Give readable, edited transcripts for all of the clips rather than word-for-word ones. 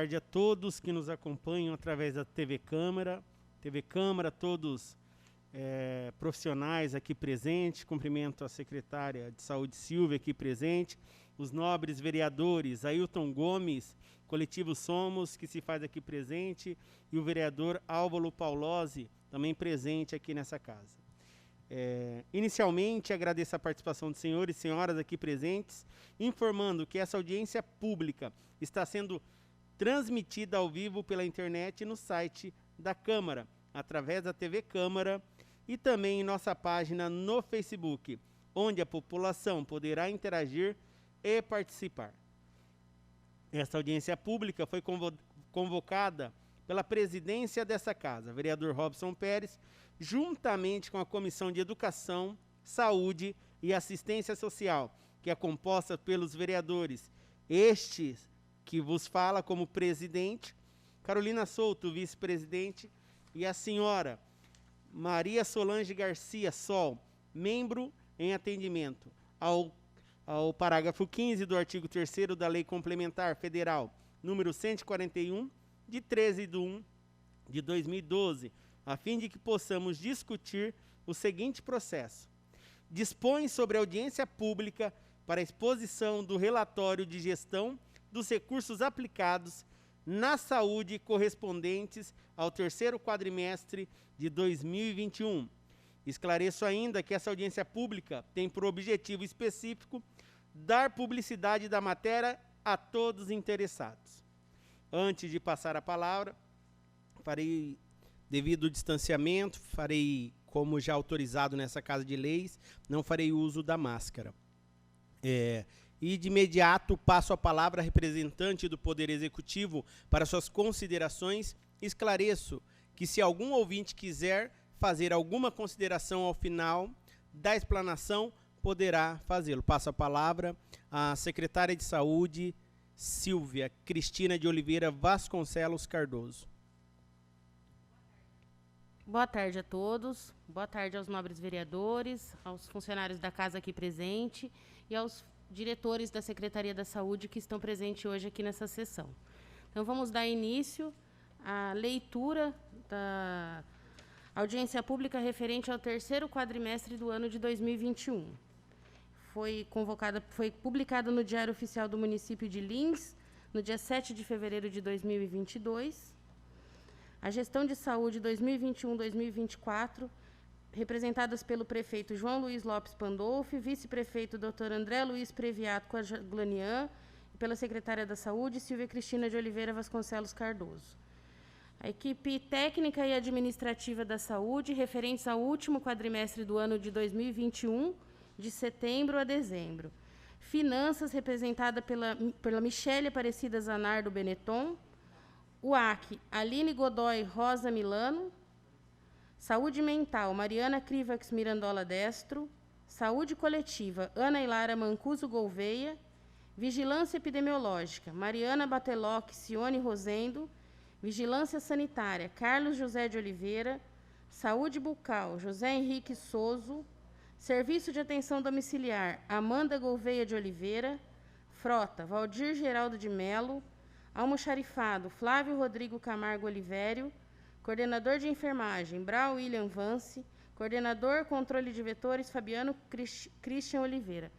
tarde a todos que nos acompanham através da TV Câmara. TV Câmara, todos profissionais aqui presentes. Cumprimento a secretária de Saúde, Silvia, aqui presente. Os nobres vereadores, Ailton Gomes, Coletivo Somos, que se faz aqui presente. E o vereador Álvaro Paulozzi, também presente aqui nessa casa. Inicialmente, agradeço a participação dos senhores e senhoras aqui presentes, informando que essa audiência pública está sendo transmitida ao vivo pela internet e no site da Câmara, através da TV Câmara e também em nossa página no Facebook, onde a população poderá interagir e participar. Esta audiência pública foi convocada pela presidência dessa casa, vereador Robson Pérez, juntamente com a Comissão de Educação, Saúde e Assistência Social, que é composta pelos vereadores, estes que vos fala como presidente, Carolina Souto, vice-presidente, e a senhora Maria Solange Garcia Sol, membro em atendimento ao parágrafo 15 do artigo 3º da Lei Complementar Federal, número 141, de 13/1 de 2012, a fim de que possamos discutir o seguinte processo. Dispõe sobre audiência pública para exposição do relatório de gestão dos recursos aplicados na saúde correspondentes ao terceiro quadrimestre de 2021. Esclareço ainda que essa audiência pública tem por objetivo específico dar publicidade da matéria a todos os interessados. Antes de passar a palavra, farei, devido ao distanciamento, farei, como já autorizado nessa Casa de Leis, não farei uso da máscara. E de imediato passo a palavra à representante do Poder Executivo para suas considerações. Esclareço que se algum ouvinte quiser fazer alguma consideração ao final da explanação, poderá fazê-lo. Passo a palavra à secretária de Saúde, Silvia Cristina de Oliveira Vasconcelos Cardoso. Boa tarde a todos, boa tarde aos nobres vereadores, aos funcionários da casa aqui presente e aos diretores da Secretaria da Saúde que estão presentes hoje aqui nessa sessão. Então, vamos dar início à leitura da audiência pública referente ao terceiro quadrimestre do ano de 2021. Foi publicada no Diário Oficial do Município de Lins, no dia 7 de fevereiro de 2022. A gestão de saúde 2021-2024, representadas pelo prefeito João Luiz Lopes Pandolfi, vice-prefeito Dr. André Luiz Previato Coaglanian e pela secretária da Saúde, Silvia Cristina de Oliveira Vasconcelos Cardoso. A equipe técnica e administrativa da saúde, referentes ao último quadrimestre do ano de 2021, de setembro a dezembro. Finanças, representada pela Michele Aparecida Zanardo Benetton. O AC, Aline Godoy Rosa Milano. Saúde Mental, Mariana Crivax Mirandola Destro. Saúde Coletiva, Ana Hilara Mancuso Gouveia. Vigilância Epidemiológica, Mariana Bateloc Cione Rosendo. Vigilância Sanitária, Carlos José de Oliveira. Saúde Bucal, José Henrique Souzo. Serviço de Atenção Domiciliar, Amanda Gouveia de Oliveira. Frota, Valdir Geraldo de Melo. Almoxarifado, Flávio Rodrigo Camargo Olivério. Coordenador de Enfermagem, Brau William Vance. Coordenador Controle de Vetores, Fabiano Christian Oliveira.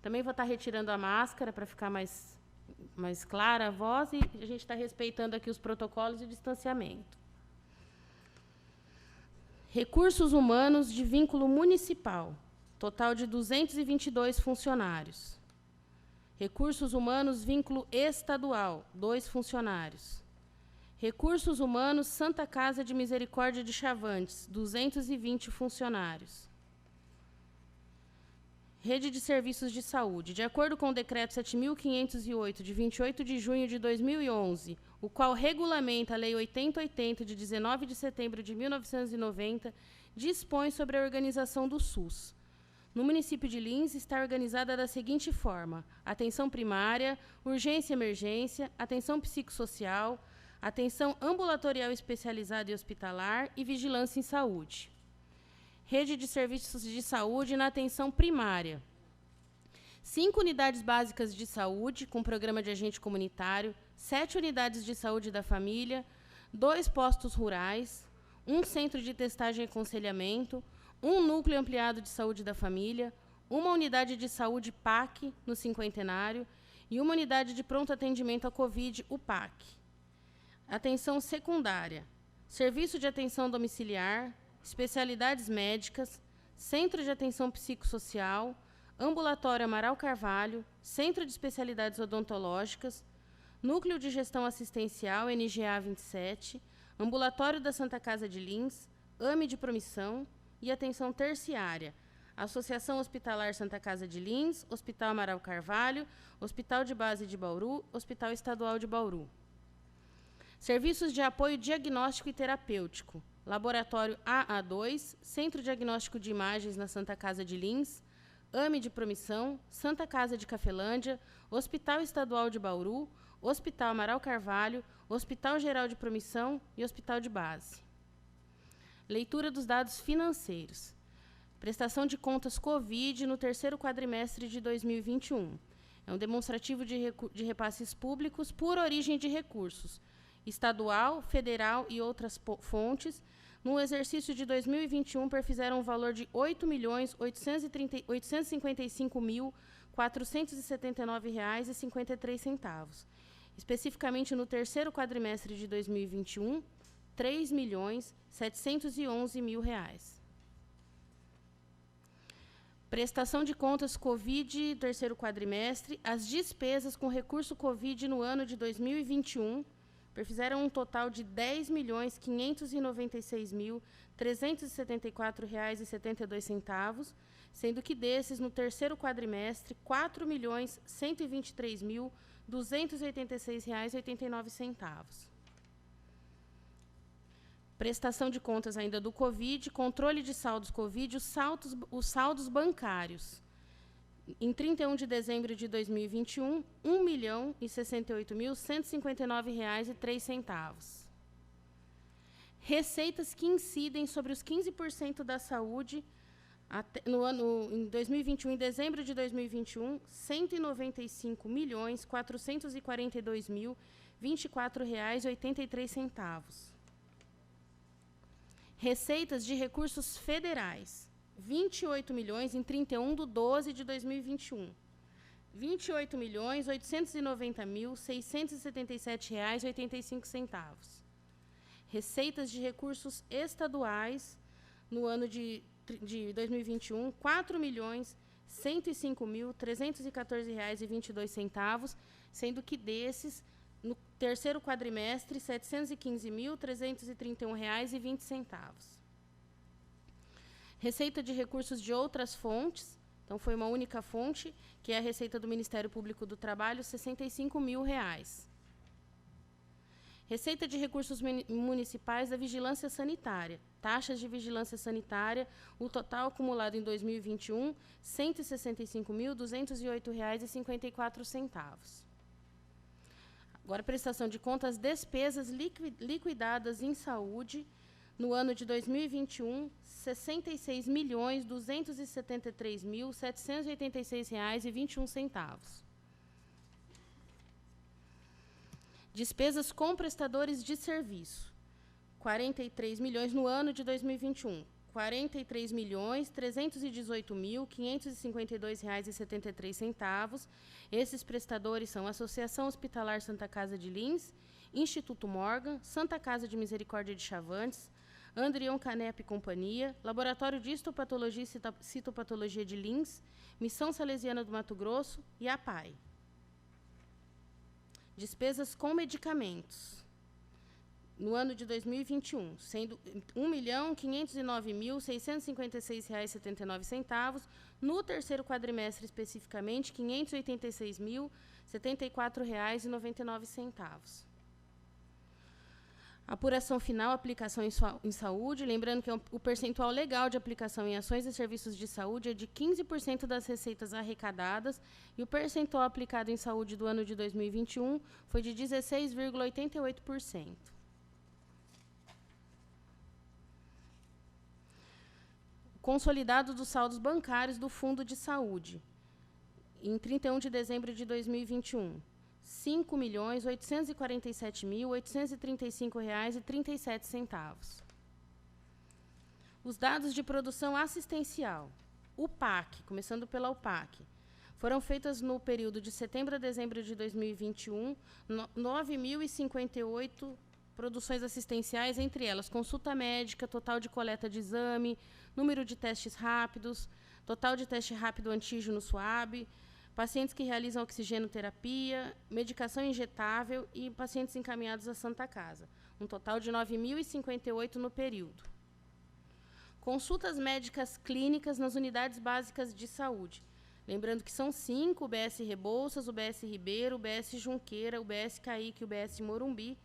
Também vou estar retirando a máscara para ficar mais clara a voz e a gente está respeitando aqui os protocolos de distanciamento. Recursos humanos de vínculo municipal, total de 222 funcionários. Recursos humanos vínculo estadual, 2 funcionários. Recursos humanos Santa Casa de Misericórdia de Chavantes, 220 funcionários. Rede de Serviços de Saúde. De acordo com o Decreto 7.508, de 28 de junho de 2011, o qual regulamenta a Lei 8080, de 19 de setembro de 1990, dispõe sobre a organização do SUS. No município de Lins, está organizada da seguinte forma: atenção primária, urgência e emergência, atenção psicossocial, atenção ambulatorial especializada e hospitalar e vigilância em saúde. Rede de serviços de saúde na atenção primária. 5 unidades básicas de saúde, com programa de agente comunitário, 7 unidades de saúde da família, 2 postos rurais, 1 centro de testagem e aconselhamento, 1 núcleo ampliado de saúde da família, 1 unidade de saúde PAC no cinquentenário e 1 unidade de pronto atendimento à Covid, UPAC. Atenção secundária, serviço de atenção domiciliar, especialidades médicas, centro de atenção psicossocial, ambulatório Amaral Carvalho, centro de especialidades odontológicas, núcleo de gestão assistencial, NGA 27, ambulatório da Santa Casa de Lins, AME de Promissão e atenção terciária, Associação Hospitalar Santa Casa de Lins, Hospital Amaral Carvalho, Hospital de Base de Bauru, Hospital Estadual de Bauru. Serviços de apoio diagnóstico e terapêutico, Laboratório AA2, Centro Diagnóstico de Imagens na Santa Casa de Lins, AME de Promissão, Santa Casa de Cafelândia, Hospital Estadual de Bauru, Hospital Amaral Carvalho, Hospital Geral de Promissão e Hospital de Base. Leitura dos dados financeiros. Prestação de contas Covid no terceiro quadrimestre de 2021. É um demonstrativo de repasses públicos por origem de recursos, estadual, federal e outras fontes. No exercício de 2021, perfizeram um valor de R$ 8.855.479,53. Especificamente no terceiro quadrimestre de 2021, R$ 3.711.000. Prestação de contas Covid, terceiro quadrimestre. As despesas com recurso Covid no ano de 2021 perfizeram um total de R$ 10.596.374,72, sendo que desses, no terceiro quadrimestre, R$ 4.123.286,89. Prestação de contas ainda do Covid, controle de saldos Covid, os saldos bancários. Em 31 de dezembro de 2021, R$ 1.068.159,03. Receitas que incidem sobre os 15% da saúde em 2021, em dezembro de 2021, R$ 195.442.024,83. Receitas de recursos federais, 28 milhões em 31 de 12 de 2021. R$ 28.890.677,85. Receitas de recursos estaduais no ano de 2021, R$ 4.105.314,22, sendo que desses, no terceiro quadrimestre, R$ 715.331,20. Receita de recursos de outras fontes, então foi uma única fonte, que é a receita do Ministério Público do Trabalho, R$ 65.000. Receita de recursos municipais da vigilância sanitária, taxas de vigilância sanitária, o total acumulado em 2021, R$ 165.208,54. Agora, prestação de contas, despesas liquidadas em saúde, no ano de 2021, R$ 66.273.786,21. Despesas com prestadores de serviço, 43 milhões no ano de 2021, R$ 43.318.552,73. Esses prestadores são Associação Hospitalar Santa Casa de Lins, Instituto Morgan, Santa Casa de Misericórdia de Chavantes, Andrion Canep e Companhia, Laboratório de Histopatologia e Citopatologia de Lins, Missão Salesiana do Mato Grosso e APAI. Despesas com medicamentos, no ano de 2021, sendo R$ 1.509.656,79, no terceiro quadrimestre especificamente, R$ 586.074,99. Apuração final, aplicação em saúde, lembrando que o percentual legal de aplicação em ações e serviços de saúde é de 15% das receitas arrecadadas e o percentual aplicado em saúde do ano de 2021 foi de 16,88%. Consolidado dos saldos bancários do Fundo de Saúde, em 31 de dezembro de 2021. 5.847.835,37. Os dados de produção assistencial. UPAC, começando pela UPAC. Foram feitas no período de setembro a dezembro de 2021, 9.058 produções assistenciais, entre elas consulta médica, total de coleta de exame, número de testes rápidos, total de teste rápido antígeno SWAB, pacientes que realizam oxigenoterapia, medicação injetável e pacientes encaminhados à Santa Casa. Um total de 9.058 no período. Consultas médicas clínicas nas unidades básicas de saúde. Lembrando que são 5, o BS Rebouças, o BS Ribeiro, o BS Junqueira, o BS Caique e o BS Morumbi.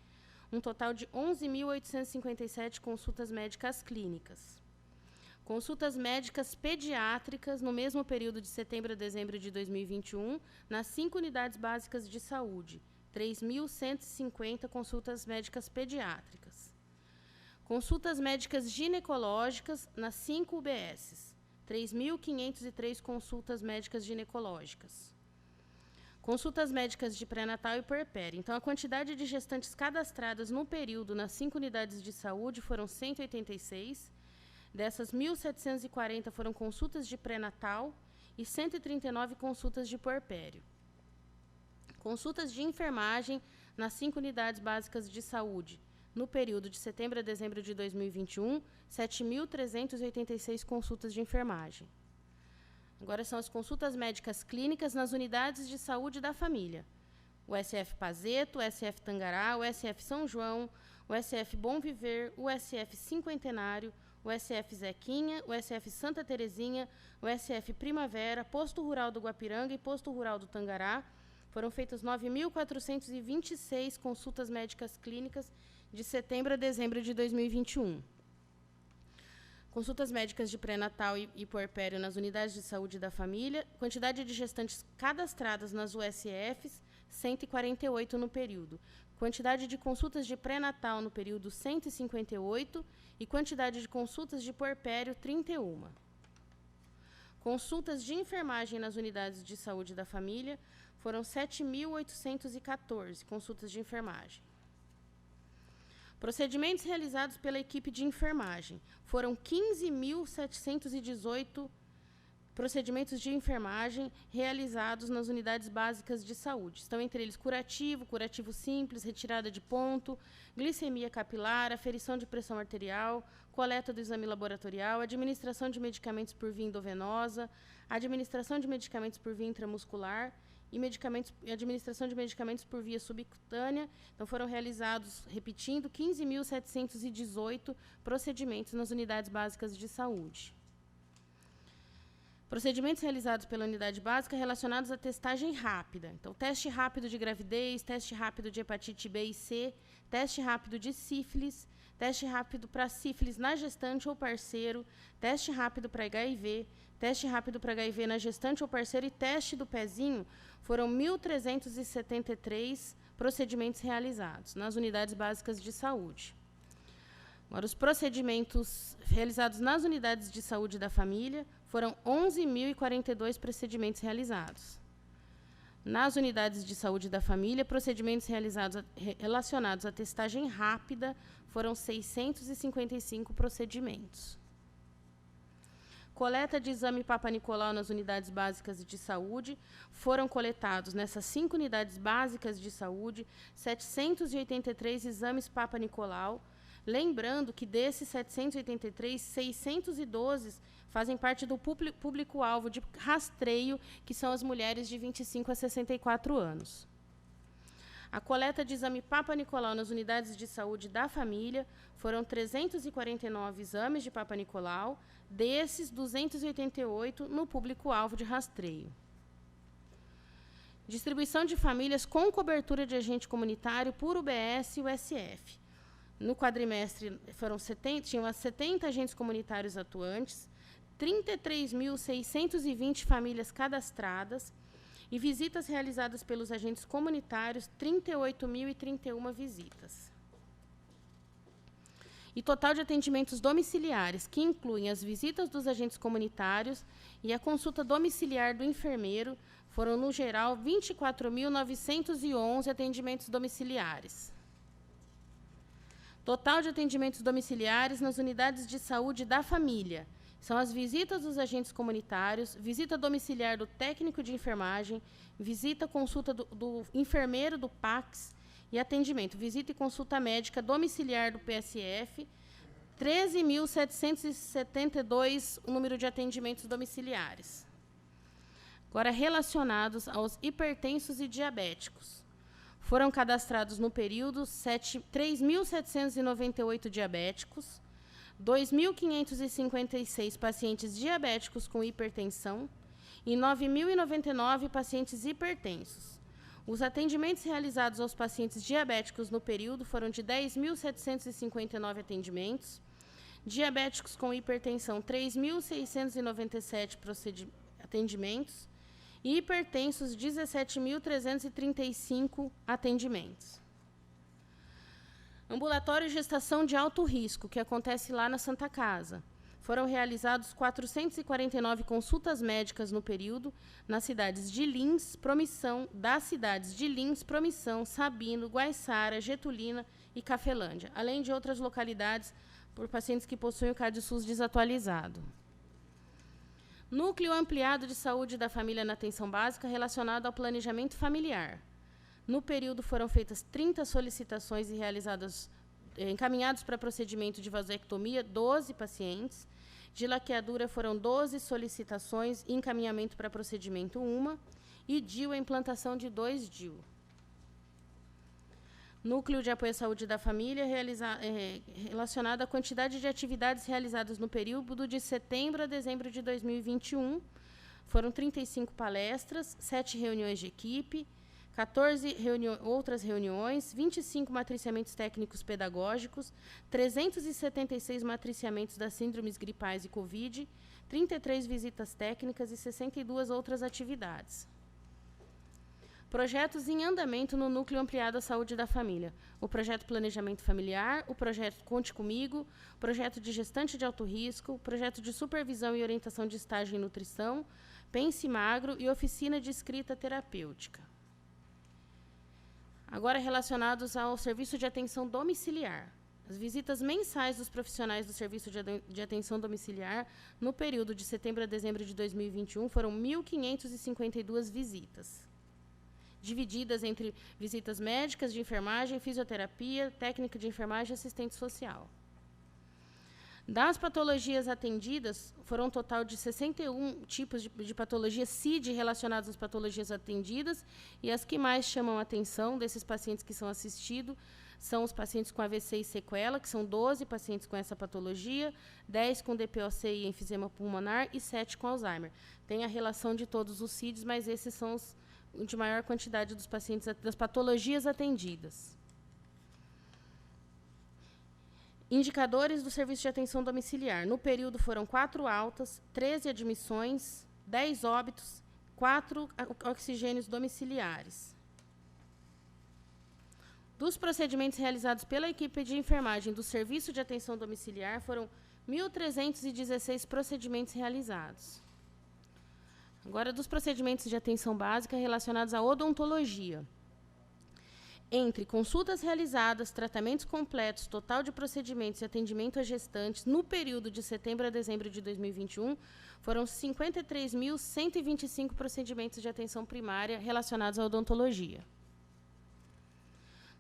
Um total de 11.857 consultas médicas clínicas. Consultas médicas pediátricas no mesmo período de setembro a dezembro de 2021, nas 5 unidades básicas de saúde. 3.150 consultas médicas pediátricas. Consultas médicas ginecológicas nas 5 UBSs. 3.503 consultas médicas ginecológicas. Consultas médicas de pré-natal e puerpério. Então, a quantidade de gestantes cadastradas no período nas 5 unidades de saúde foram 186. Dessas, 1.740 foram consultas de pré-natal e 139 consultas de puerpério. Consultas de enfermagem nas 5 unidades básicas de saúde. No período de setembro a dezembro de 2021, 7.386 consultas de enfermagem. Agora são as consultas médicas clínicas nas unidades de saúde da família. O SF Pazeto, o SF Tangará, o SF São João, o SF Bom Viver, o SF Cinquentenário, o SF Zequinha, o SF Santa Terezinha, o SF Primavera, Posto Rural do Guapiranga e Posto Rural do Tangará. Foram feitas 9.426 consultas médicas clínicas de setembro a dezembro de 2021. Consultas médicas de pré-natal e puerpério nas unidades de saúde da família. Quantidade de gestantes cadastradas nas USFs, 148 no período. Quantidade de consultas de pré-natal no período, 158. E quantidade de consultas de puerpério, 31. Consultas de enfermagem nas unidades de saúde da família foram 7.814 consultas de enfermagem. Procedimentos realizados pela equipe de enfermagem. Foram 15.718 procedimentos de enfermagem realizados nas unidades básicas de saúde. Estão entre eles curativo, curativo simples, retirada de ponto, glicemia capilar, aferição de pressão arterial, coleta do exame laboratorial, administração de medicamentos por via endovenosa, administração de medicamentos por via intramuscular e administração de medicamentos por via subcutânea. Então, foram realizados, repetindo, 15.718 procedimentos nas unidades básicas de saúde. Procedimentos realizados pela unidade básica relacionados à testagem rápida. Então, teste rápido de gravidez, teste rápido de hepatite B e C, teste rápido de sífilis, teste rápido para sífilis na gestante ou parceiro, teste rápido para HIV, teste rápido para HIV na gestante ou parceiro e teste do pezinho. Foram 1.373 procedimentos realizados nas unidades básicas de saúde. Agora, os procedimentos realizados nas unidades de saúde da família foram 11.042 procedimentos realizados. Nas unidades de saúde da família, procedimentos relacionados à testagem rápida foram 655 procedimentos. Coleta de exame Papa Nicolau nas unidades básicas de saúde. Foram coletados, nessas 5 unidades básicas de saúde, 783 exames Papa Nicolau. Lembrando que desses 783, 612 fazem parte do público-alvo de rastreio, que são as mulheres de 25 a 64 anos. A coleta de exame Papa Nicolau nas unidades de saúde da família foram 349 exames de Papa Nicolau, desses 288 no público-alvo de rastreio. Distribuição de famílias com cobertura de agente comunitário por UBS e USF. No quadrimestre tinham 70 agentes comunitários atuantes, 33.620 famílias cadastradas e visitas realizadas pelos agentes comunitários, 38.031 visitas. E total de atendimentos domiciliares, que incluem as visitas dos agentes comunitários e a consulta domiciliar do enfermeiro, Foram, no geral, 24.911 atendimentos domiciliares. Total de atendimentos domiciliares nas unidades de saúde da família. São as visitas dos agentes comunitários, visita domiciliar do técnico de enfermagem, visita consulta do enfermeiro do PACS e atendimento, visita e consulta médica domiciliar do PSF, 13.772 o número de atendimentos domiciliares. Agora, relacionados aos hipertensos e diabéticos. Foram cadastrados no período 3.798 diabéticos, 2.556 pacientes diabéticos com hipertensão e 9.099 pacientes hipertensos. Os atendimentos realizados aos pacientes diabéticos no período foram de 10.759 atendimentos, diabéticos com hipertensão 3.697 atendimentos e hipertensos 17.335 atendimentos. Ambulatório de gestação de alto risco, que acontece lá na Santa Casa. Foram realizados 449 consultas médicas no período nas cidades de Lins, Promissão, Sabino, Guaiçara, Getulina e Cafelândia, além de outras localidades por pacientes que possuem o CADSUS desatualizado. Núcleo ampliado de saúde da família na atenção básica relacionado ao planejamento familiar. No período foram feitas 30 solicitações e encaminhados para procedimento de vasectomia 12 pacientes. De laqueadura foram 12 solicitações e encaminhamento para procedimento 1. E DIU, a implantação de 2 DIU. Núcleo de apoio à saúde da família relacionado à quantidade de atividades realizadas no período de setembro a dezembro de 2021. Foram 35 palestras, 7 reuniões de equipe, 14 outras reuniões, 25 matriciamentos técnicos pedagógicos, 376 matriciamentos das síndromes gripais e Covid, 33 visitas técnicas e 62 outras atividades. Projetos em andamento no Núcleo Ampliado à Saúde da Família. O projeto Planejamento Familiar, o projeto Conte Comigo, o projeto de gestante de alto risco, o projeto de supervisão e orientação de estágio em nutrição, Pense Magro e oficina de escrita terapêutica. Agora, relacionados ao serviço de atenção domiciliar. As visitas mensais dos profissionais do serviço de atenção domiciliar no período de setembro a dezembro de 2021 foram 1.552 visitas, divididas entre visitas médicas, de enfermagem, fisioterapia, técnica de enfermagem e assistente social. Das patologias atendidas, foram um total de 61 tipos de patologias CID relacionadas às patologias atendidas, e as que mais chamam a atenção desses pacientes que são assistidos são os pacientes com AVC e sequela, que são 12 pacientes com essa patologia, 10 com DPOC e enfisema pulmonar e 7 com Alzheimer. Tem a relação de todos os CIDs, mas esses são os de maior quantidade dos pacientes, das patologias atendidas. Indicadores do serviço de atenção domiciliar. No período foram 4 altas, 13 admissões, 10 óbitos, 4 oxigênios domiciliares. Dos procedimentos realizados pela equipe de enfermagem do serviço de atenção domiciliar, foram 1.316 procedimentos realizados. Agora, dos procedimentos de atenção básica relacionados à odontologia. Entre consultas realizadas, tratamentos completos, total de procedimentos e atendimento a gestantes, no período de setembro a dezembro de 2021, foram 53.125 procedimentos de atenção primária relacionados à odontologia.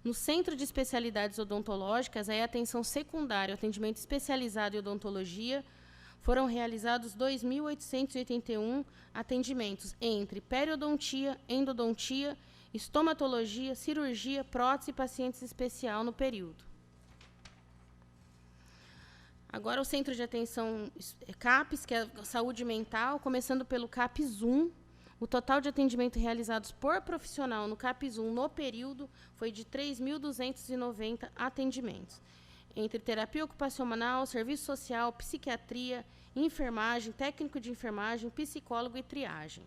No Centro de Especialidades Odontológicas, a atenção secundária, atendimento especializado em odontologia, foram realizados 2.881 atendimentos entre periodontia, endodontia, estomatologia, cirurgia, prótese e pacientes especial no período. Agora o Centro de Atenção CAPS, que é a saúde mental, começando pelo CAPS 1. O total de atendimento realizados por profissional no CAPS 1 no período foi de 3.290 atendimentos, entre terapia ocupacional, serviço social, psiquiatria, enfermagem, técnico de enfermagem, psicólogo e triagem.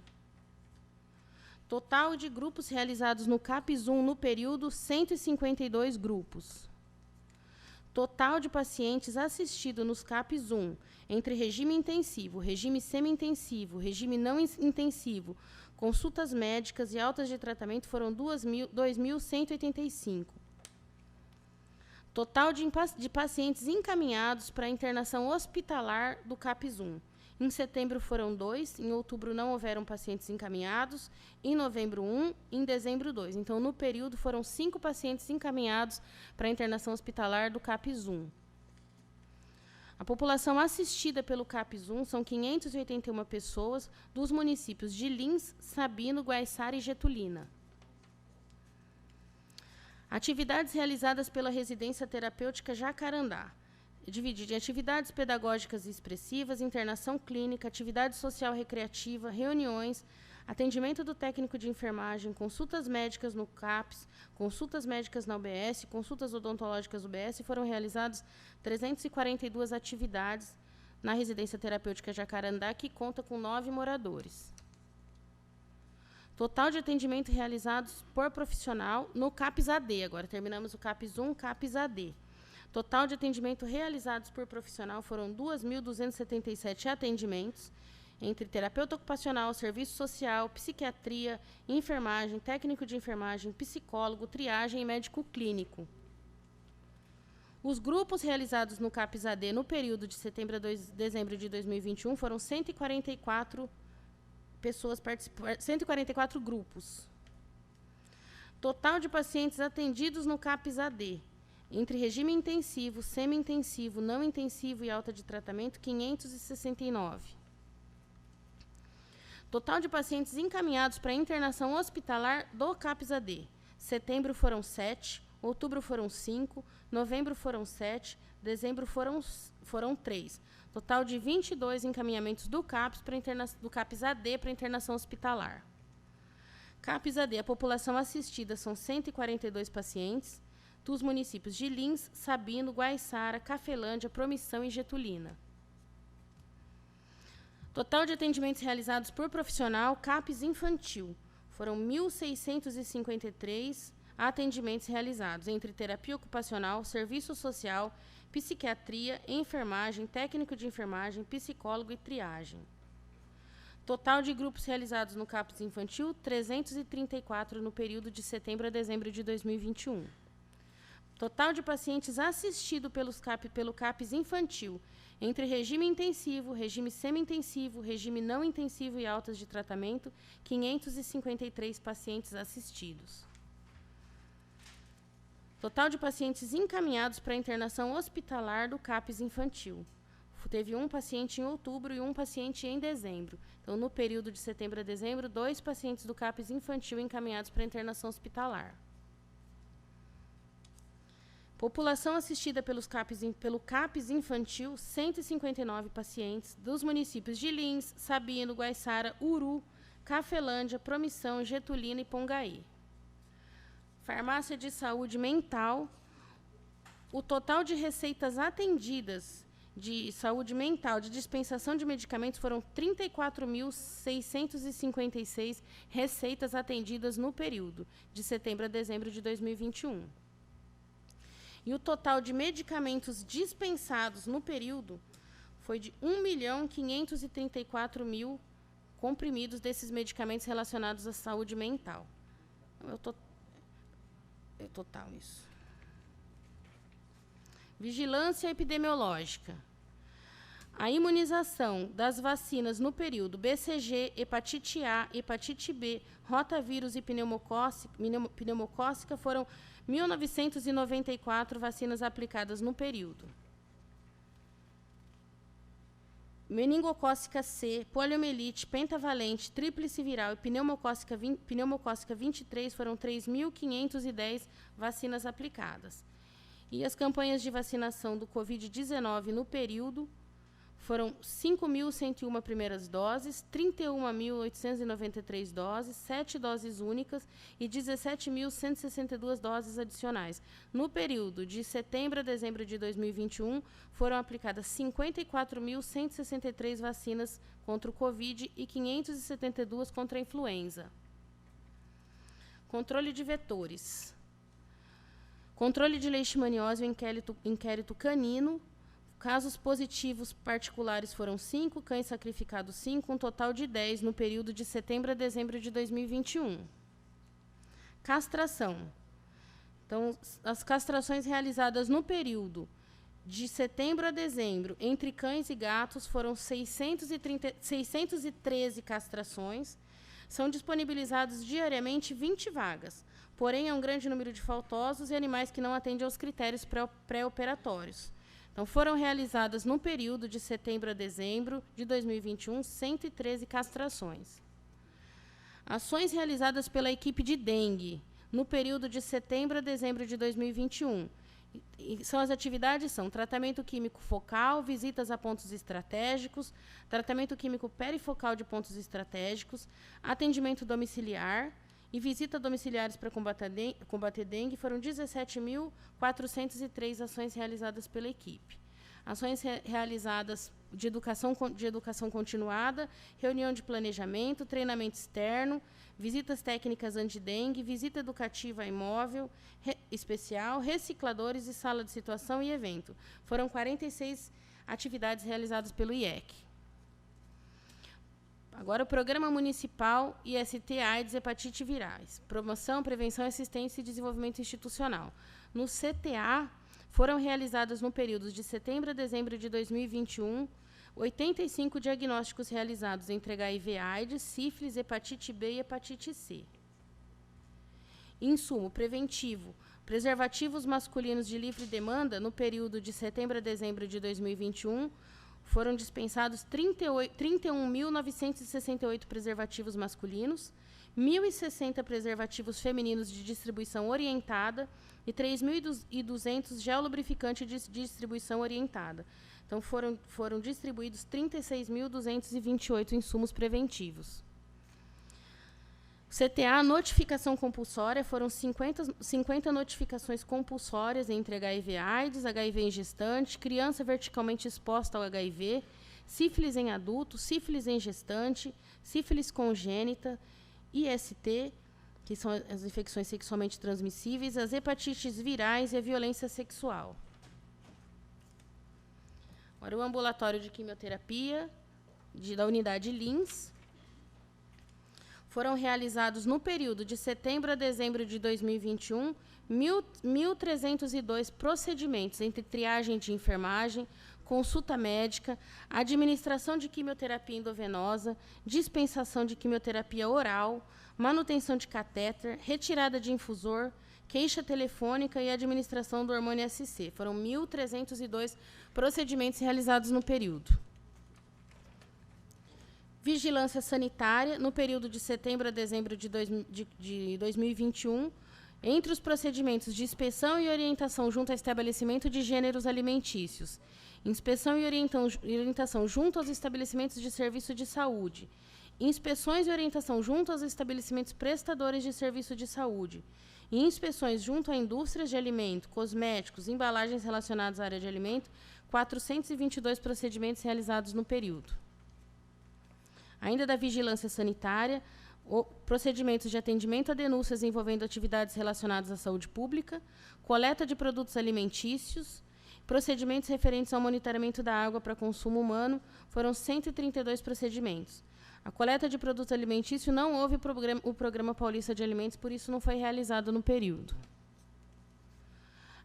Total de grupos realizados no CAPS 1 no período, 152 grupos. Total de pacientes assistidos nos CAPs 1, entre regime intensivo, regime semi-intensivo, regime não intensivo, consultas médicas e altas de tratamento foram 2.185. Total de pacientes encaminhados para internação hospitalar do CAPs 1. Em setembro foram 2, em outubro não houveram pacientes encaminhados, em novembro 1, em dezembro 2. Então, no período, foram 5 pacientes encaminhados para a internação hospitalar do CAPs 1. A população assistida pelo CAPs 1 são 581 pessoas dos municípios de Lins, Sabino, Guaiçara e Getulina. Atividades realizadas pela Residência Terapêutica Jacarandá. Dividida em atividades pedagógicas e expressivas, internação clínica, atividade social recreativa, reuniões, atendimento do técnico de enfermagem, consultas médicas no CAPs, consultas médicas na UBS, consultas odontológicas UBS, foram realizadas 342 atividades na Residência Terapêutica Jacarandá, que conta com 9 moradores. Total de atendimento realizados por profissional no CAPs AD. Agora terminamos o CAPs 1, CAPs AD. Total de atendimento realizados por profissional foram 2.277 atendimentos, entre terapeuta ocupacional, serviço social, psiquiatria, enfermagem, técnico de enfermagem, psicólogo, triagem e médico clínico. Os grupos realizados no CAPs AD no período de setembro a dezembro de 2021 foram 144 pessoas participantes, 144 grupos. Total de pacientes atendidos no CAPs AD, entre regime intensivo, semi-intensivo, não intensivo e alta de tratamento, 569. Total de pacientes encaminhados para internação hospitalar do CAPs AD. Setembro foram 7, outubro foram 5, novembro foram 7, dezembro foram 3. Total de 22 encaminhamentos do CAPs AD para internação hospitalar. CAPs AD, a população assistida são 142 pacientes, dos municípios de Lins, Sabino, Guaiçara, Cafelândia, Promissão e Getulina. Total de atendimentos realizados por profissional, CAPs infantil. Foram 1.653 atendimentos realizados, entre terapia ocupacional, serviço social, psiquiatria, enfermagem, técnico de enfermagem, psicólogo e triagem. Total de grupos realizados no CAPs infantil, 334 no período de setembro a dezembro de 2021. Total de pacientes assistidos pelo CAPs infantil, entre regime intensivo, regime semi-intensivo, regime não intensivo e altas de tratamento, 553 pacientes assistidos. Total de pacientes encaminhados para internação hospitalar do CAPs infantil. Teve um paciente em outubro e um paciente em dezembro. Então, no período de setembro a dezembro, 2 pacientes do CAPs infantil encaminhados para internação hospitalar. População assistida pelo CAPs infantil, 159 pacientes, dos municípios de Lins, Sabino, Guaiçara, Uru, Cafelândia, Promissão, Getulina e Pongaí. Farmácia de saúde mental, o total de receitas atendidas de saúde mental, de dispensação de medicamentos, foram 34.656 receitas atendidas no período, de setembro a dezembro de 2021. E o total de medicamentos dispensados no período foi de 1.534.000 comprimidos desses medicamentos relacionados à saúde mental. É total isso. Vigilância epidemiológica. A imunização das vacinas no período BCG, hepatite A, hepatite B, rotavírus e pneumocócica foram 1.994 vacinas aplicadas no período. Meningocócica C, poliomielite, pentavalente, tríplice viral e pneumocócica 23 foram 3.510 vacinas aplicadas. E as campanhas de vacinação do Covid-19 no período foram 5.101 primeiras doses, 31.893 doses, 7 doses únicas e 17.162 doses adicionais. No período de setembro a dezembro de 2021, foram aplicadas 54.163 vacinas contra o Covid e 572 contra a influenza. Controle de vetores. Controle de leishmaniose, inquérito canino. Casos positivos particulares foram 5, cães sacrificados 5, um total de 10 no período de setembro a dezembro de 2021. Castração. Então, as castrações realizadas no período de setembro a dezembro, entre cães e gatos, foram 613 castrações. São disponibilizadas diariamente 20 vagas. Porém, há um grande número de faltosos e animais que não atendem aos critérios pré-operatórios. Então, foram realizadas no período de setembro a dezembro de 2021, 113 castrações. Ações realizadas pela equipe de dengue no período de setembro a dezembro de 2021. As atividades são tratamento químico focal, visitas a pontos estratégicos, tratamento químico perifocal de pontos estratégicos, atendimento domiciliar e visita domiciliares para combater dengue. Foram 17.403 ações realizadas pela equipe. Ações realizadas de educação continuada, reunião de planejamento, treinamento externo, visitas técnicas antidengue, visita educativa a imóvel especial, recicladores e sala de situação e evento. Foram 46 atividades realizadas pelo IEC. Agora, o Programa Municipal IST AIDS Hepatite Virais. Promoção, prevenção, assistência e desenvolvimento institucional. No CTA, foram realizadas no período de setembro a dezembro de 2021, 85 diagnósticos realizados entre HIV/AIDS, sífilis, hepatite B e hepatite C. Insumo preventivo. Preservativos masculinos de livre demanda, no período de setembro a dezembro de 2021, foram dispensados 31.968 preservativos masculinos, 1.060 preservativos femininos de distribuição orientada e 3.200 gel lubrificante de distribuição orientada. Então, foram distribuídos 36.228 insumos preventivos. CTA, notificação compulsória, foram 50 notificações compulsórias entre HIV/AIDS, HIV em gestante, criança verticalmente exposta ao HIV, sífilis em adulto, sífilis em gestante, sífilis congênita, IST, que são as infecções sexualmente transmissíveis, as hepatites virais e a violência sexual. Agora, o ambulatório de quimioterapia da unidade Lins. Foram realizados no período de setembro a dezembro de 2021, 1.302 procedimentos entre triagem de enfermagem, consulta médica, administração de quimioterapia endovenosa, dispensação de quimioterapia oral, manutenção de catéter, retirada de infusor, queixa telefônica e administração do hormônio SC. Foram 1.302 procedimentos realizados no período. Vigilância sanitária, no período de setembro a dezembro de 2021, entre os procedimentos de inspeção e orientação junto ao estabelecimento de gêneros alimentícios, inspeção e orientação junto aos estabelecimentos de serviço de saúde, inspeções e orientação junto aos estabelecimentos prestadores de serviço de saúde, e inspeções junto a indústrias de alimento, cosméticos, embalagens relacionadas à área de alimento, 422 procedimentos realizados no período. Ainda da vigilância sanitária, procedimentos de atendimento a denúncias envolvendo atividades relacionadas à saúde pública, coleta de produtos alimentícios, procedimentos referentes ao monitoramento da água para consumo humano, foram 132 procedimentos. A coleta de produtos alimentícios não houve o Programa Paulista de Alimentos, por isso não foi realizado no período.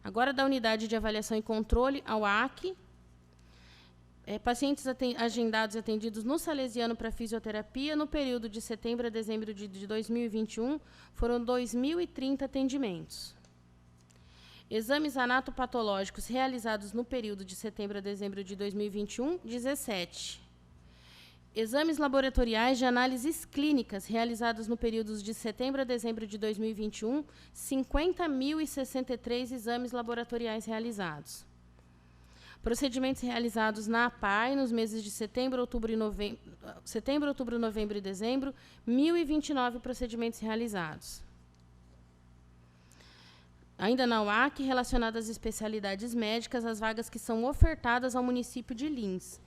Agora, da Unidade de Avaliação e Controle, ao AC, pacientes agendados e atendidos no Salesiano para fisioterapia, no período de setembro a dezembro de 2021, foram 2.030 atendimentos. Exames anatopatológicos realizados no período de setembro a dezembro de 2021, 17. Exames laboratoriais de análises clínicas realizados no período de setembro a dezembro de 2021, 50.063 exames laboratoriais realizados. Procedimentos realizados na APAI nos meses de setembro, outubro, novembro e dezembro, 1.029 procedimentos realizados. Ainda na UAC, relacionadas às especialidades médicas, as vagas que são ofertadas ao município de Lins.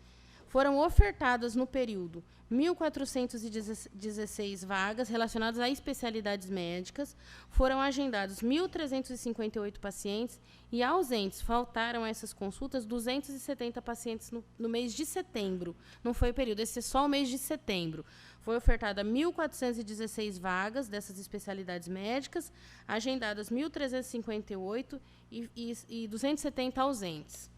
foram ofertadas no período 1.416 vagas relacionadas a especialidades médicas, foram agendados 1.358 pacientes e ausentes. Faltaram a essas consultas 270 pacientes no mês de setembro. Não foi o período, esse é só o mês de setembro. Foi ofertada 1.416 vagas dessas especialidades médicas, agendadas 1.358 e 270 ausentes.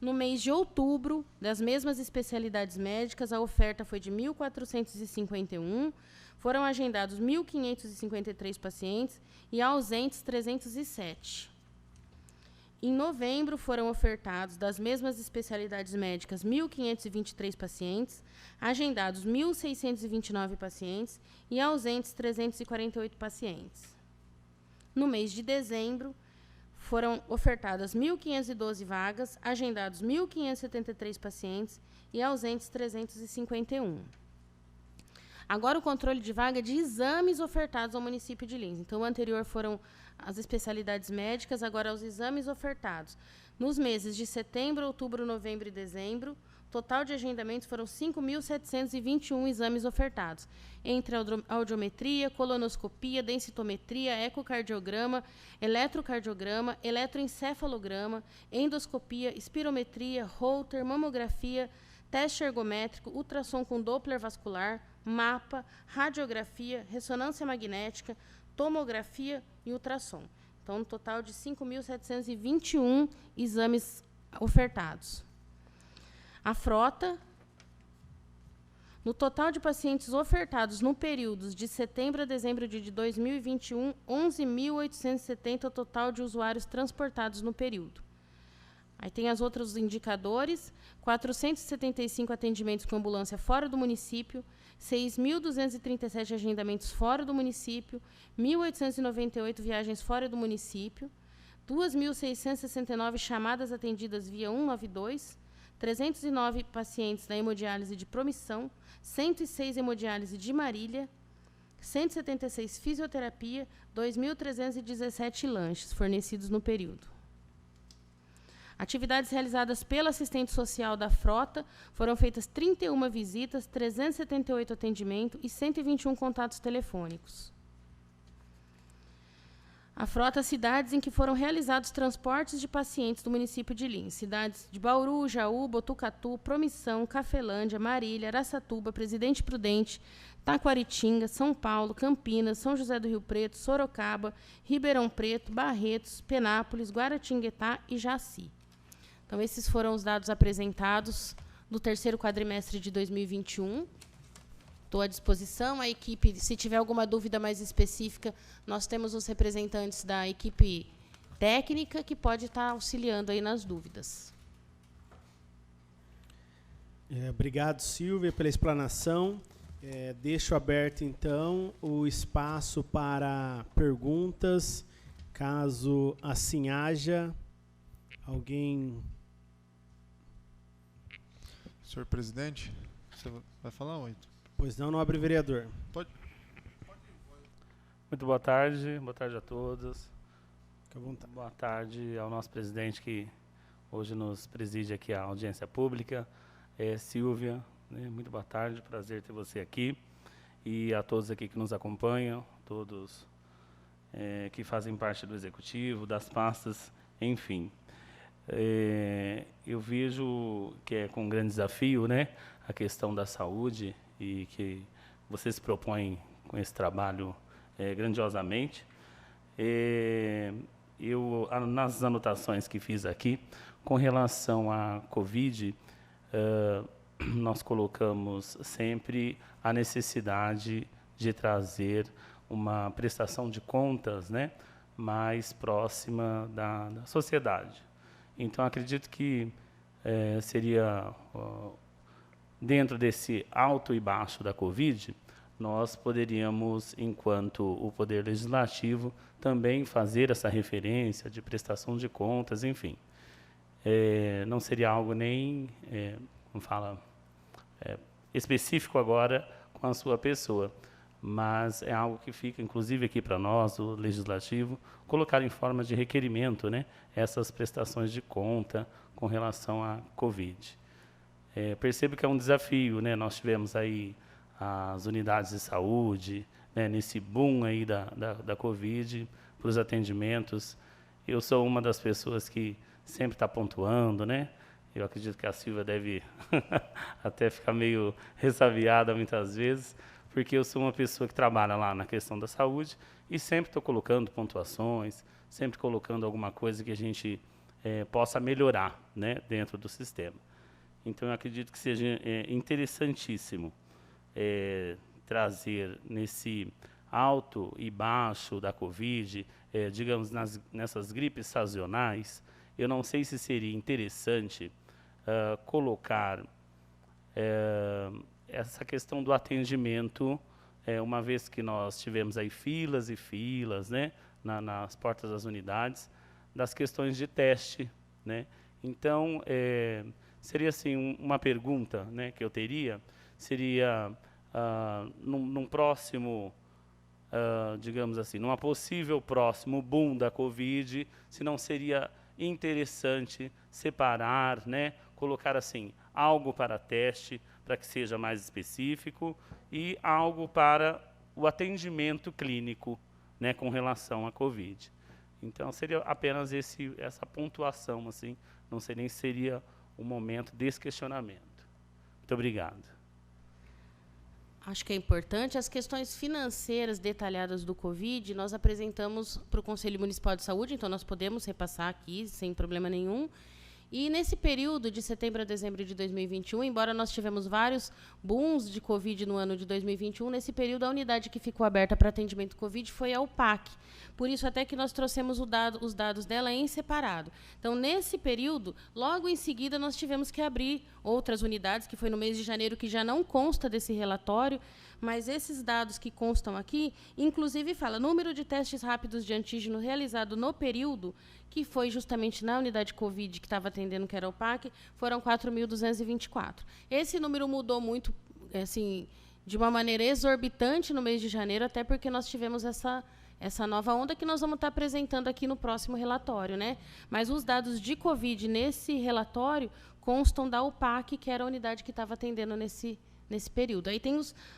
No mês de outubro, das mesmas especialidades médicas, a oferta foi de 1.451, foram agendados 1.553 pacientes e ausentes 307. Em novembro, foram ofertados, das mesmas especialidades médicas, 1.523 pacientes, agendados 1.629 pacientes e ausentes 348 pacientes. No mês de dezembro, foram ofertadas 1.512 vagas, agendados 1.573 pacientes e ausentes 351. Agora, o controle de vaga de exames ofertados ao município de Lins. Então, o anterior foram as especialidades médicas, agora os exames ofertados. Nos meses de setembro, outubro, novembro e dezembro, total de agendamentos foram 5.721 exames ofertados, entre audiometria, colonoscopia, densitometria, ecocardiograma, eletrocardiograma, eletroencefalograma, endoscopia, espirometria, Holter, mamografia, teste ergométrico, ultrassom com Doppler vascular, mapa, radiografia, ressonância magnética, tomografia e ultrassom. Então, um total de 5.721 exames ofertados. A frota, no total de pacientes ofertados no período de setembro a dezembro de 2021, 11.870 o total de usuários transportados no período. Aí tem os outros indicadores: 475 atendimentos com ambulância fora do município, 6.237 agendamentos fora do município, 1.898 viagens fora do município, 2.669 chamadas atendidas via 192, 309 pacientes da hemodiálise de Promissão, 106 hemodiálise de Marília, 176 fisioterapia, 2.317 lanches fornecidos no período. Atividades realizadas pela assistente social da frota, foram feitas 31 visitas, 378 atendimentos e 121 contatos telefônicos. A frota, cidades em que foram realizados transportes de pacientes do município de Lins: cidades de Bauru, Jaú, Botucatu, Promissão, Cafelândia, Marília, Araçatuba, Presidente Prudente, Taquaritinga, São Paulo, Campinas, São José do Rio Preto, Sorocaba, Ribeirão Preto, Barretos, Penápolis, Guaratinguetá e Jaci. Então, esses foram os dados apresentados do terceiro quadrimestre de 2021. Estou à disposição. A equipe, se tiver alguma dúvida mais específica, nós temos os representantes da equipe técnica que pode estar auxiliando aí nas dúvidas. Obrigado, Silvia, pela explanação. Deixo aberto, então, o espaço para perguntas, caso assim haja. Alguém... Senhor presidente, você vai falar, Oito? Pois não, nobre vereador. Pode. Muito boa tarde a todos. Fique à vontade. Boa tarde ao nosso presidente que hoje nos preside aqui a audiência pública, Silvia, né? Muito boa tarde, prazer ter você aqui. E a todos aqui que nos acompanham, todos que fazem parte do executivo, das pastas, enfim. Eu vejo que é com um grande desafio, né, a questão da saúde, e que você se propõe com esse trabalho grandiosamente. Eu, nas anotações que fiz aqui, com relação à Covid, nós colocamos sempre a necessidade de trazer uma prestação de contas, né, mais próxima da sociedade. Então, acredito que seria, dentro desse alto e baixo da Covid, nós poderíamos, enquanto o Poder Legislativo, também fazer essa referência de prestação de contas, enfim. Não seria algo nem, como fala, específico agora com a sua pessoa, mas é algo que fica, inclusive, aqui para nós, o Legislativo, colocar em forma de requerimento, né, essas prestações de conta com relação à Covid. Percebo que é um desafio, né? Nós tivemos aí as unidades de saúde, né, nesse boom aí da Covid, para os atendimentos. Eu sou uma das pessoas que sempre está pontuando, né? Eu acredito que a Silvia deve até ficar meio ressabiada muitas vezes, porque eu sou uma pessoa que trabalha lá na questão da saúde e sempre estou colocando pontuações, sempre colocando alguma coisa que a gente possa melhorar, né, dentro do sistema. Então, eu acredito que seja interessantíssimo trazer nesse alto e baixo da Covid, digamos, nessas gripes sazonais. Eu não sei se seria interessante colocar essa questão do atendimento, uma vez que nós tivemos aí filas e filas, né, nas portas das unidades, das questões de teste, né? Então, seria assim, uma pergunta, né, que eu teria, seria num próximo, digamos assim, numa possível próximo boom da Covid, se não seria interessante separar, né, colocar assim, algo para teste, para que seja mais específico, e algo para o atendimento clínico, né, com relação à Covid. Então, seria apenas essa pontuação, assim, não sei nem se seria um momento desse questionamento. Muito obrigado. Acho que é importante. As questões financeiras detalhadas do Covid, nós apresentamos para o Conselho Municipal de Saúde, então nós podemos repassar aqui sem problema nenhum. E nesse período de setembro a dezembro de 2021, embora nós tivemos vários booms de Covid no ano de 2021, nesse período a unidade que ficou aberta para atendimento Covid foi a UPAC. Por isso até que nós trouxemos os dados dela em separado. Então, nesse período, logo em seguida, nós tivemos que abrir outras unidades, que foi no mês de janeiro, que já não consta desse relatório, mas esses dados que constam aqui, inclusive fala número de testes rápidos de antígeno realizado no período, que foi justamente na unidade Covid que estava atendendo, que era o PAC, foram 4.224. Esse número mudou muito, assim, de uma maneira exorbitante no mês de janeiro, até porque nós tivemos essa nova onda que nós vamos estar apresentando aqui no próximo relatório, né? Mas os dados de Covid nesse relatório constam da UPAC, que era a unidade que estava atendendo nesse período. Aí tem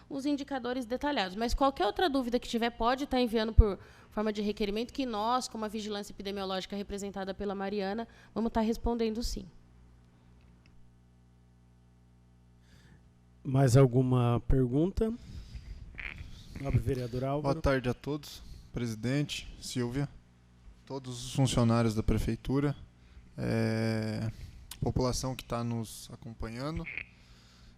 os indicadores detalhados. Mas qualquer outra dúvida que tiver, pode estar enviando por forma de requerimento, que nós, como a Vigilância Epidemiológica representada pela Mariana, vamos estar respondendo sim. Mais alguma pergunta? Nobre vereador Álvaro. Boa tarde a todos, presidente, Silvia, todos os funcionários da prefeitura, população que está nos acompanhando.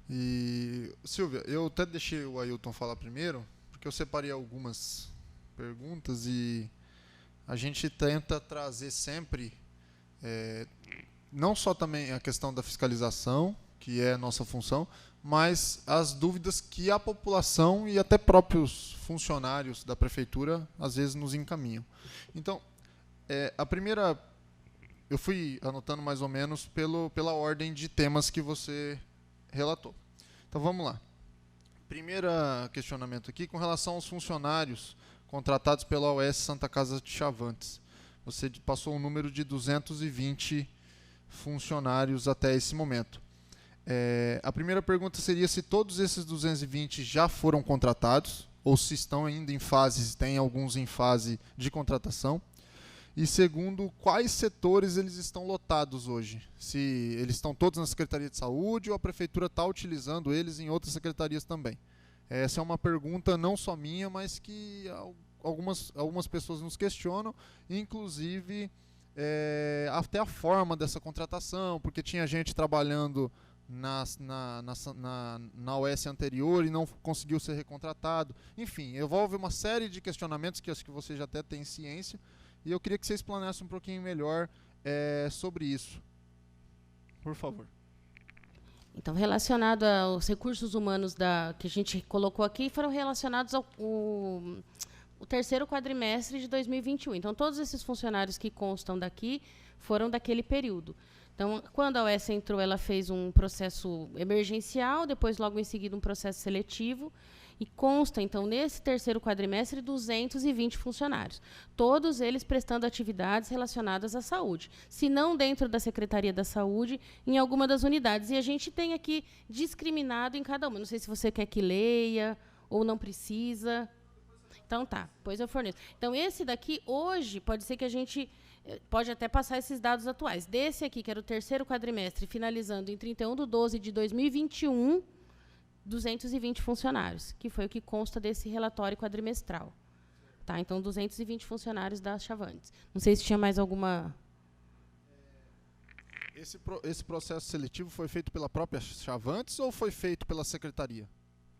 E, Silvia, eu até deixei o Ailton falar primeiro, porque eu separei algumas perguntas e a gente tenta trazer sempre, não só também a questão da fiscalização, que é a nossa função, mas as dúvidas que a população e até próprios funcionários da prefeitura às vezes nos encaminham. Então, a primeira, eu fui anotando mais ou menos pela ordem de temas que você relatou. Então vamos lá. Primeiro questionamento aqui com relação aos funcionários contratados pela OS Santa Casa de Chavantes. Você passou um número de 220 funcionários até esse momento. A primeira pergunta seria se todos esses 220 já foram contratados ou se estão ainda em fases, tem alguns em fase de contratação. E segundo, quais setores eles estão lotados hoje? Se eles estão todos na Secretaria de Saúde ou a Prefeitura está utilizando eles em outras secretarias também? Essa é uma pergunta não só minha, mas que algumas pessoas nos questionam, inclusive até a forma dessa contratação, porque tinha gente trabalhando na OS anterior e não conseguiu ser recontratado. Enfim, envolve uma série de questionamentos que acho que você já até tem ciência, e eu queria que você explanasse um pouquinho melhor sobre isso. Por favor. Então, relacionado aos recursos humanos que a gente colocou aqui, foram relacionados ao terceiro quadrimestre de 2021. Então, todos esses funcionários que constam daqui foram daquele período. Então, quando a OS entrou, ela fez um processo emergencial, depois, logo em seguida, um processo seletivo, E consta, então, nesse terceiro quadrimestre, 220 funcionários. Todos eles prestando atividades relacionadas à saúde. Se não dentro da Secretaria da Saúde, em alguma das unidades. E a gente tem aqui discriminado em cada uma. Não sei se você quer que leia ou não precisa. Então, tá. Depois eu forneço. Então, esse daqui, hoje, pode ser que a gente... Pode até passar esses dados atuais. Desse aqui, que era o terceiro quadrimestre, finalizando em 31/12 de 2021... 220 funcionários, que foi o que consta desse relatório quadrimestral. Tá? Então, 220 funcionários da Chavantes. Não sei se tinha mais alguma... Esse processo seletivo foi feito pela própria Chavantes ou foi feito pela secretaria?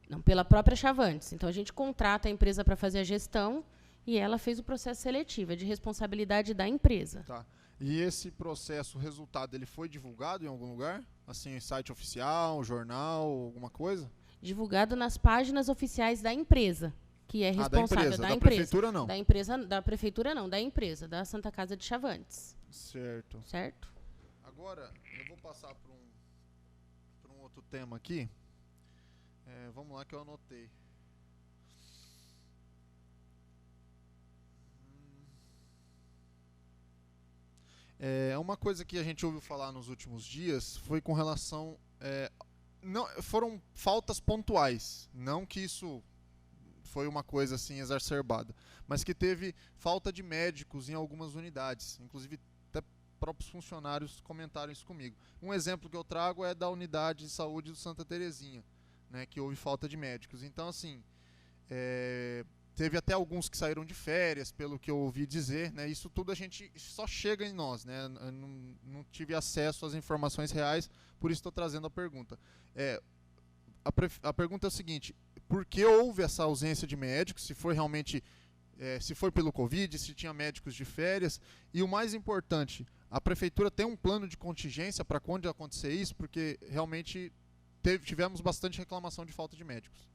Não, pela própria Chavantes. Então, a gente contrata a empresa para fazer a gestão e ela fez o processo seletivo, é de responsabilidade da empresa. Tá. E esse processo, o resultado, ele foi divulgado em algum lugar? Assim, site oficial, jornal, alguma coisa? Divulgado nas páginas oficiais da empresa, que é responsável da prefeitura não. Da prefeitura não, da empresa, da Santa Casa de Chavantes. Certo. Certo? Agora, eu vou passar para um outro tema aqui. Vamos lá que eu anotei. Uma coisa que a gente ouviu falar nos últimos dias foi com relação... não, foram faltas pontuais, não que isso foi uma coisa assim exacerbada, mas que teve falta de médicos em algumas unidades, inclusive até próprios funcionários comentaram isso comigo. Um exemplo que eu trago é da unidade de saúde do Santa Terezinha, né, que houve falta de médicos. Então, assim, teve até alguns que saíram de férias, pelo que eu ouvi dizer, né? Isso tudo a gente só chega em nós, né? Eu não tive acesso às informações reais, por isso estou trazendo a pergunta. A pergunta é o seguinte: por que houve essa ausência de médicos? Se foi realmente, se foi pelo Covid, se tinha médicos de férias? E o mais importante, a prefeitura tem um plano de contingência para quando acontecer isso? Porque realmente tivemos bastante reclamação de falta de médicos.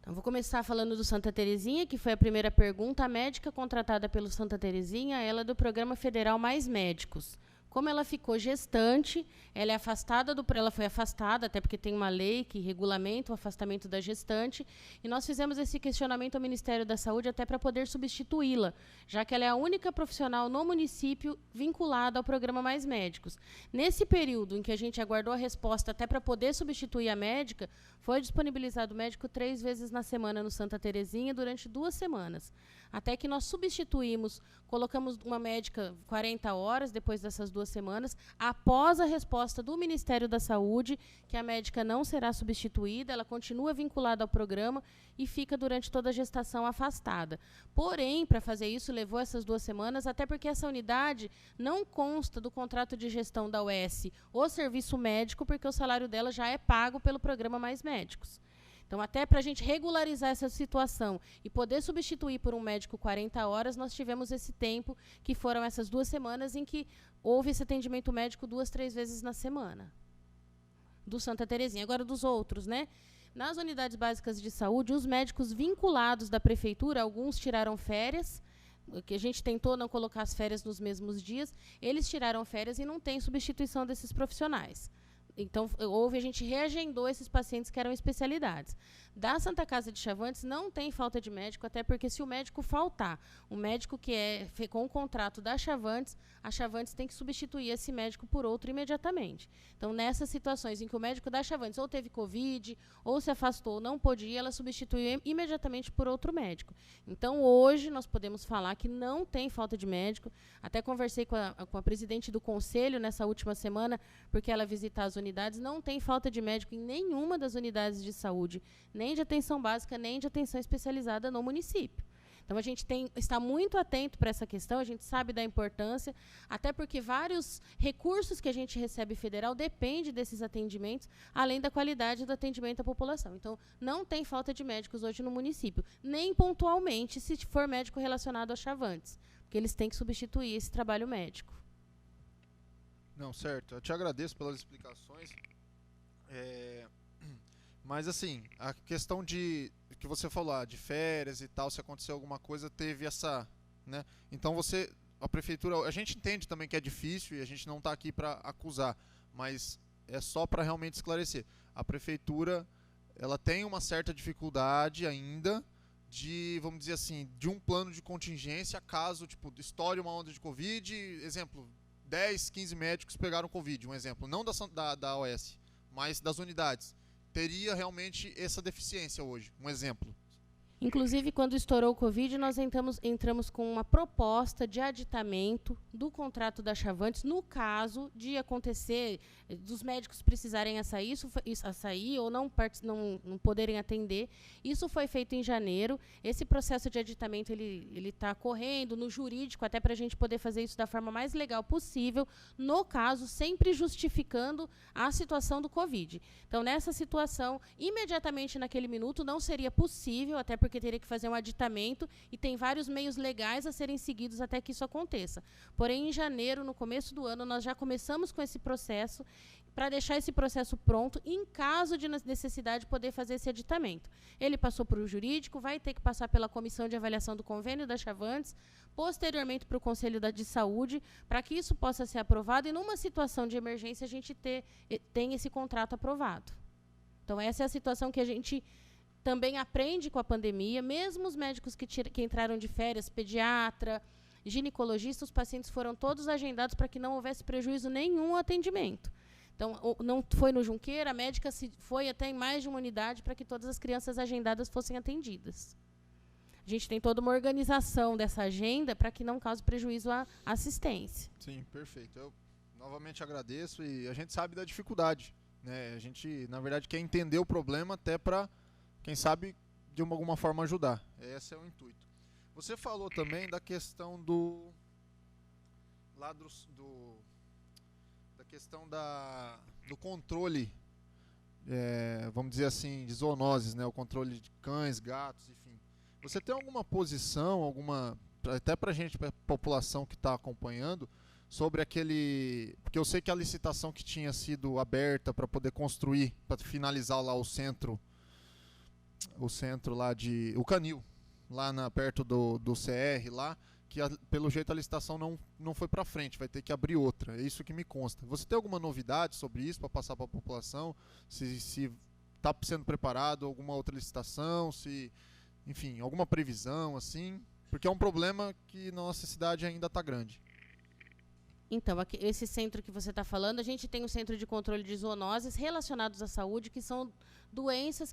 Então, vou começar falando do Santa Terezinha, que foi a primeira pergunta. A médica contratada pelo Santa Terezinha, ela é do Programa Federal Mais Médicos. Como ela ficou gestante, ela foi afastada, até porque tem uma lei que regulamenta o afastamento da gestante, e nós fizemos esse questionamento ao Ministério da Saúde até para poder substituí-la, já que ela é a única profissional no município vinculada ao Programa Mais Médicos. Nesse período em que a gente aguardou a resposta até para poder substituir a médica, foi disponibilizado o médico 3 vezes na semana no Santa Terezinha durante 2 semanas. Até que nós substituímos, colocamos uma médica 40 horas depois dessas 2 semanas, após a resposta do Ministério da Saúde, que a médica não será substituída, ela continua vinculada ao programa e fica durante toda a gestação afastada. Porém, para fazer isso, levou essas 2 semanas, até porque essa unidade não consta do contrato de gestão da UES, o serviço médico, porque o salário dela já é pago pelo Programa Mais Médicos. Então, até para a gente regularizar essa situação e poder substituir por um médico 40 horas, nós tivemos esse tempo, que foram essas 2 semanas em que houve esse atendimento médico 2, 3 vezes na semana. Do Santa Terezinha. Agora, dos outros, né? Nas unidades básicas de saúde, os médicos vinculados da prefeitura, alguns tiraram férias, que a gente tentou não colocar as férias nos mesmos dias, eles tiraram férias e não tem substituição desses profissionais. Então, a gente reagendou esses pacientes que eram especialidades. Da Santa Casa de Chavantes não tem falta de médico, até porque se o médico faltar, o médico que com o contrato da Chavantes, a Chavantes tem que substituir esse médico por outro imediatamente. Então, nessas situações em que o médico da Chavantes ou teve Covid, ou se afastou, ou não pôde ir, ela substituiu imediatamente por outro médico. Então, hoje, nós podemos falar que não tem falta de médico. Até conversei com a presidente do conselho nessa última semana, porque ela visita as unidades, não tem falta de médico em nenhuma das unidades de saúde, nem de atenção básica, nem de atenção especializada no município. Então, a gente está muito atento para essa questão, a gente sabe da importância, até porque vários recursos que a gente recebe federal dependem desses atendimentos, além da qualidade do atendimento à população. Então, não tem falta de médicos hoje no município, nem pontualmente, se for médico relacionado a Chavantes, porque eles têm que substituir esse trabalho médico. Não, certo. Eu te agradeço pelas explicações. Mas, assim, a questão de que você falou, de férias e tal, se acontecer alguma coisa, teve essa, né? Então, a prefeitura, a gente entende também que é difícil e a gente não está aqui para acusar, mas é só para realmente esclarecer. A prefeitura ela tem uma certa dificuldade ainda de, vamos dizer assim, de um plano de contingência caso, tipo, estoure uma onda de Covid, exemplo, 10, 15 médicos pegaram Covid, um exemplo, não da OS, mas das unidades. Teria realmente essa deficiência hoje, um exemplo. Inclusive, quando estourou o Covid, nós entramos com uma proposta de aditamento do contrato da Chavantes, no caso de acontecer, dos médicos precisarem açaí ou não poderem atender. Isso foi feito em janeiro. Esse processo de aditamento ele está correndo no jurídico, até para a gente poder fazer isso da forma mais legal possível, no caso, sempre justificando a situação do Covid. Então, nessa situação, imediatamente naquele minuto, não seria possível, até porque teria que fazer um aditamento, e tem vários meios legais a serem seguidos até que isso aconteça. Porém, em janeiro, no começo do ano, nós já começamos com esse processo, para deixar esse processo pronto, em caso de necessidade, poder fazer esse aditamento. Ele passou para o jurídico, vai ter que passar pela comissão de avaliação do convênio da Chavantes, posteriormente para o Conselho de Saúde, para que isso possa ser aprovado, e numa situação de emergência a gente tem esse contrato aprovado. Então, essa é a situação que a gente também aprende com a pandemia. Mesmo os médicos que entraram de férias, pediatra, ginecologista, os pacientes foram todos agendados para que não houvesse prejuízo nenhum ao atendimento. Então, não foi no Junqueira, a médica foi até em mais de uma unidade para que todas as crianças agendadas fossem atendidas. A gente tem toda uma organização dessa agenda para que não cause prejuízo à assistência. Sim, perfeito. Eu novamente agradeço, e a gente sabe da dificuldade, né? A gente, na verdade, quer entender o problema até para, quem sabe, de alguma forma ajudar. Esse é o intuito. Você falou também da questão do controle, vamos dizer assim, de zoonoses, né? O controle de cães, gatos, enfim. Você tem alguma posição, até pra gente, pra população que está acompanhando, sobre porque eu sei que a licitação que tinha sido aberta para poder construir, para finalizar lá o centro lá o Canil, lá perto do CR lá, que pelo jeito a licitação não foi para frente, vai ter que abrir outra, é isso que me consta. Você tem alguma novidade sobre isso para passar para a população? Se está sendo preparado alguma outra licitação, enfim, alguma previsão assim? Porque é um problema que na nossa cidade ainda está grande. Então, esse centro que você está falando, a gente tem um centro de controle de zoonoses relacionados à saúde, que são doenças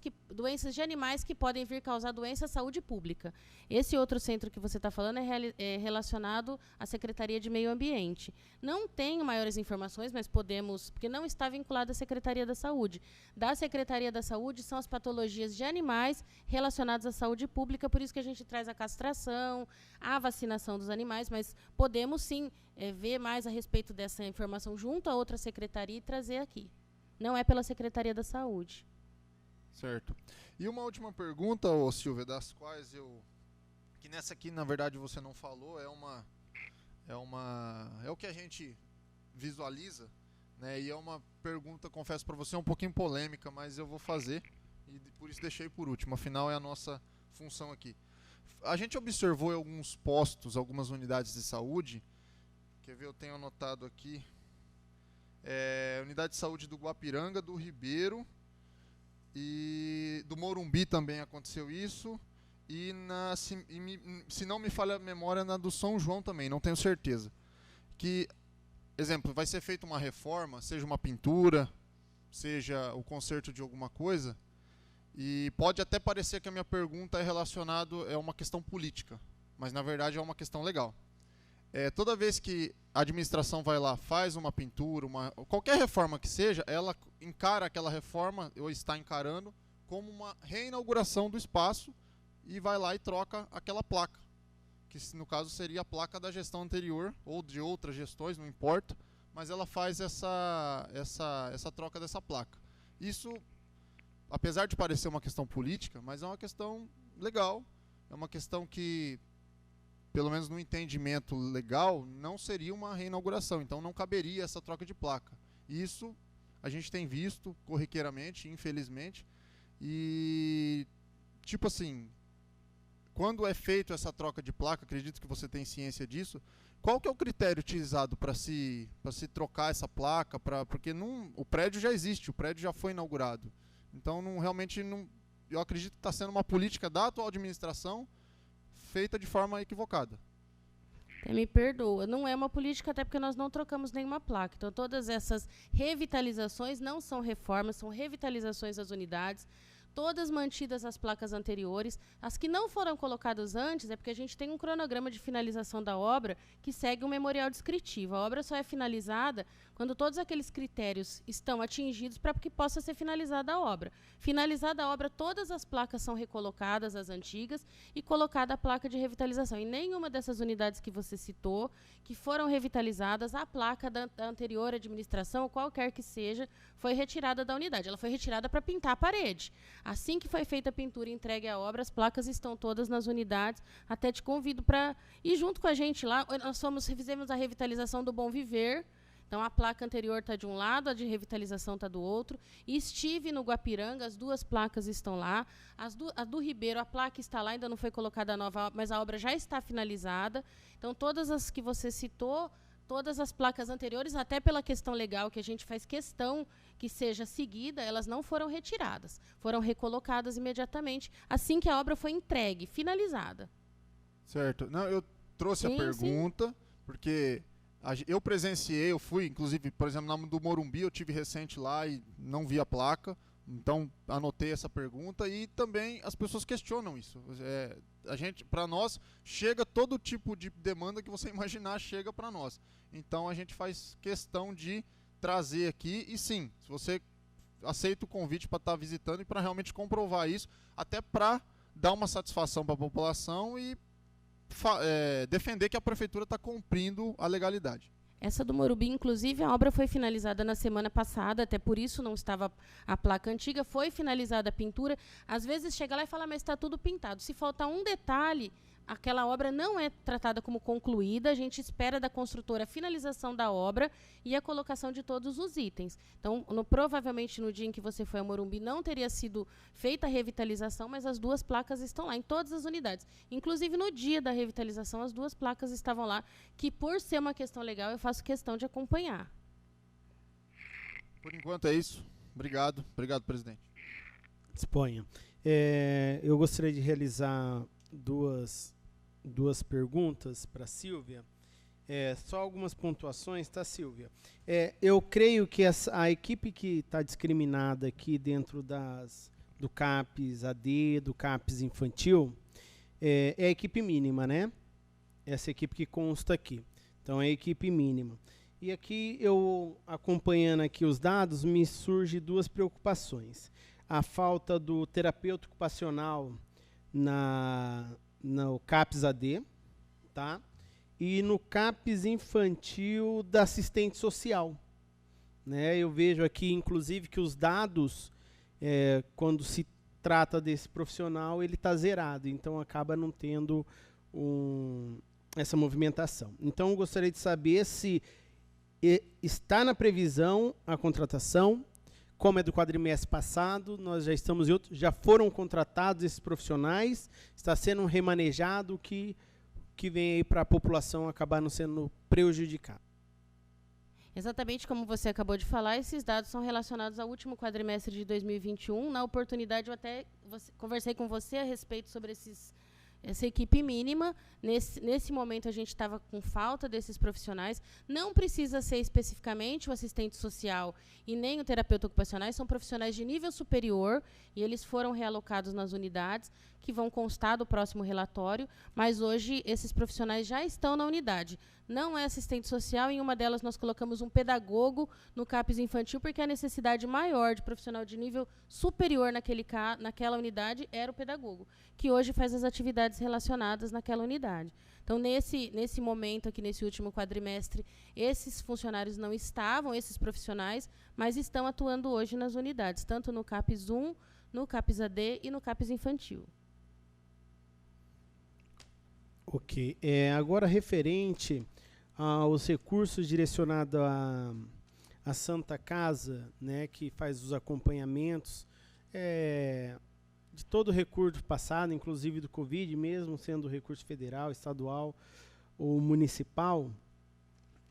de animais que podem vir causar doença à saúde pública. Esse outro centro que você está falando é relacionado à Secretaria de Meio Ambiente. Não tenho maiores informações, mas podemos, porque não está vinculado à Secretaria da Saúde. Da Secretaria da Saúde são as patologias de animais relacionadas à saúde pública, por isso que a gente traz a castração, a vacinação dos animais, mas podemos sim ver mais a respeito dessa informação junto a outra secretaria e trazer aqui. Não é pela Secretaria da Saúde. Certo. E uma última pergunta, Silvia, das quais que nessa aqui, na verdade, você não falou, é o que a gente visualiza, né? E é uma pergunta, confesso para você, um pouquinho polêmica, mas eu vou fazer, e por isso deixei por último, afinal é a nossa função aqui. A gente observou em alguns postos, algumas unidades de saúde, quer ver, eu tenho anotado aqui, unidade de saúde do Guapiranga, do Ribeiro, e do Morumbi também aconteceu isso, e se não me falha a memória, na do São João também, não tenho certeza. Que, exemplo, vai ser feita uma reforma, seja uma pintura, seja o conserto de alguma coisa, e pode até parecer que a minha pergunta é uma questão política, mas na verdade é uma questão legal. Toda vez que a administração vai lá, faz uma pintura, qualquer reforma que seja, ela encara aquela reforma, ou está encarando, como uma reinauguração do espaço, e vai lá e troca aquela placa, que no caso seria a placa da gestão anterior, ou de outras gestões, não importa, mas ela faz essa troca dessa placa. Isso, apesar de parecer uma questão política, mas é uma questão legal, é uma questão que, pelo menos no entendimento legal, não seria uma reinauguração, então não caberia essa troca de placa. Isso a gente tem visto corriqueiramente, infelizmente, e tipo assim, quando é feito essa troca de placa, acredito que você tem ciência disso, qual que é o critério utilizado para se trocar essa placa? Porque o prédio já existe, o prédio já foi inaugurado. Então, realmente, eu acredito que está sendo uma política da atual administração feita de forma equivocada. Me perdoa, não é uma política, até porque nós não trocamos nenhuma placa. Então, todas essas revitalizações não são reformas, são revitalizações das unidades, todas mantidas as placas anteriores. As que não foram colocadas antes é porque a gente tem um cronograma de finalização da obra que segue um memorial descritivo. A obra só é finalizada quando todos aqueles critérios estão atingidos para que possa ser finalizada a obra. Finalizada a obra, todas as placas são recolocadas, as antigas, e colocada a placa de revitalização. Em nenhuma dessas unidades que você citou, que foram revitalizadas, a placa da anterior administração, qualquer que seja, foi retirada da unidade. Ela foi retirada para pintar a parede. Assim que foi feita a pintura e entregue à obra, as placas estão todas nas unidades. Até te convido para ir junto com a gente lá. Nós fizemos a revitalização do Bom Viver. Então, a placa anterior está de um lado, a de revitalização está do outro. E estive no Guapiranga, as duas placas estão lá. A do Ribeiro, a placa está lá, ainda não foi colocada nova, mas a obra já está finalizada. Então, todas as que você citou, todas as placas anteriores, até pela questão legal, que a gente faz questão que seja seguida, elas não foram retiradas. Foram recolocadas imediatamente, assim que a obra foi entregue, finalizada. Certo. Não, eu trouxe a pergunta, porque eu presenciei, eu fui, inclusive, por exemplo, na do Morumbi, eu tive recente lá e não vi a placa, então anotei essa pergunta, e também as pessoas questionam isso. Para nós, chega todo tipo de demanda que você imaginar, chega para nós. Então a gente faz questão de trazer aqui, e sim, se você aceita o convite para estar visitando e para realmente comprovar isso, até para dar uma satisfação para a população e defender que a prefeitura está cumprindo a legalidade. Essa do Morumbi, inclusive, a obra foi finalizada na semana passada, até por isso não estava a placa antiga, foi finalizada a pintura. Às vezes chega lá e fala, mas está tudo pintado. Se faltar um detalhe, aquela obra não é tratada como concluída, a gente espera da construtora a finalização da obra e a colocação de todos os itens. Então, provavelmente no dia em que você foi ao Morumbi não teria sido feita a revitalização, mas as duas placas estão lá, em todas as unidades. Inclusive, no dia da revitalização, as duas placas estavam lá, que por ser uma questão legal, eu faço questão de acompanhar. Por enquanto é isso. Obrigado. Obrigado, presidente. Disponha. Eu gostaria de realizar duas perguntas para a Silvia. Só algumas pontuações, tá, Silvia? Eu creio que a equipe que está discriminada aqui dentro do CAPES AD, do CAPES Infantil, é a equipe mínima, né? Essa equipe que consta aqui. Então, é a equipe mínima. E aqui, eu acompanhando aqui os dados, me surge duas preocupações. A falta do terapeuta ocupacional no CAPES AD, tá? E no CAPES Infantil da assistente social, né? Eu vejo aqui, inclusive, que os dados, quando se trata desse profissional, ele está zerado, então acaba não tendo essa movimentação. Então, eu gostaria de saber se está na previsão a contratação, como é do quadrimestre passado, nós já estamos em outro, já foram contratados esses profissionais, está sendo remanejado, que vem aí para a população acabar não sendo prejudicada. Exatamente como você acabou de falar, esses dados são relacionados ao último quadrimestre de 2021. Na oportunidade, eu até conversei com você a respeito sobre essa equipe mínima. Nesse momento, a gente estava com falta desses profissionais. Não precisa ser especificamente o assistente social e nem o terapeuta ocupacional, são profissionais de nível superior, e eles foram realocados nas unidades, que vão constar do próximo relatório, mas hoje esses profissionais já estão na unidade. Não é assistente social, em uma delas nós colocamos um pedagogo no CAPES Infantil, porque a necessidade maior de profissional de nível superior naquela unidade era o pedagogo, que hoje faz as atividades relacionadas naquela unidade. Então, nesse momento aqui, nesse último quadrimestre, esses funcionários não estavam, esses profissionais, mas estão atuando hoje nas unidades, tanto no CAPES 1, no CAPES AD e no CAPES Infantil. Ok. Agora, referente aos recursos direcionados à Santa Casa, né, que faz os acompanhamentos de todo o recurso passado, inclusive do Covid, mesmo sendo recurso federal, estadual ou municipal,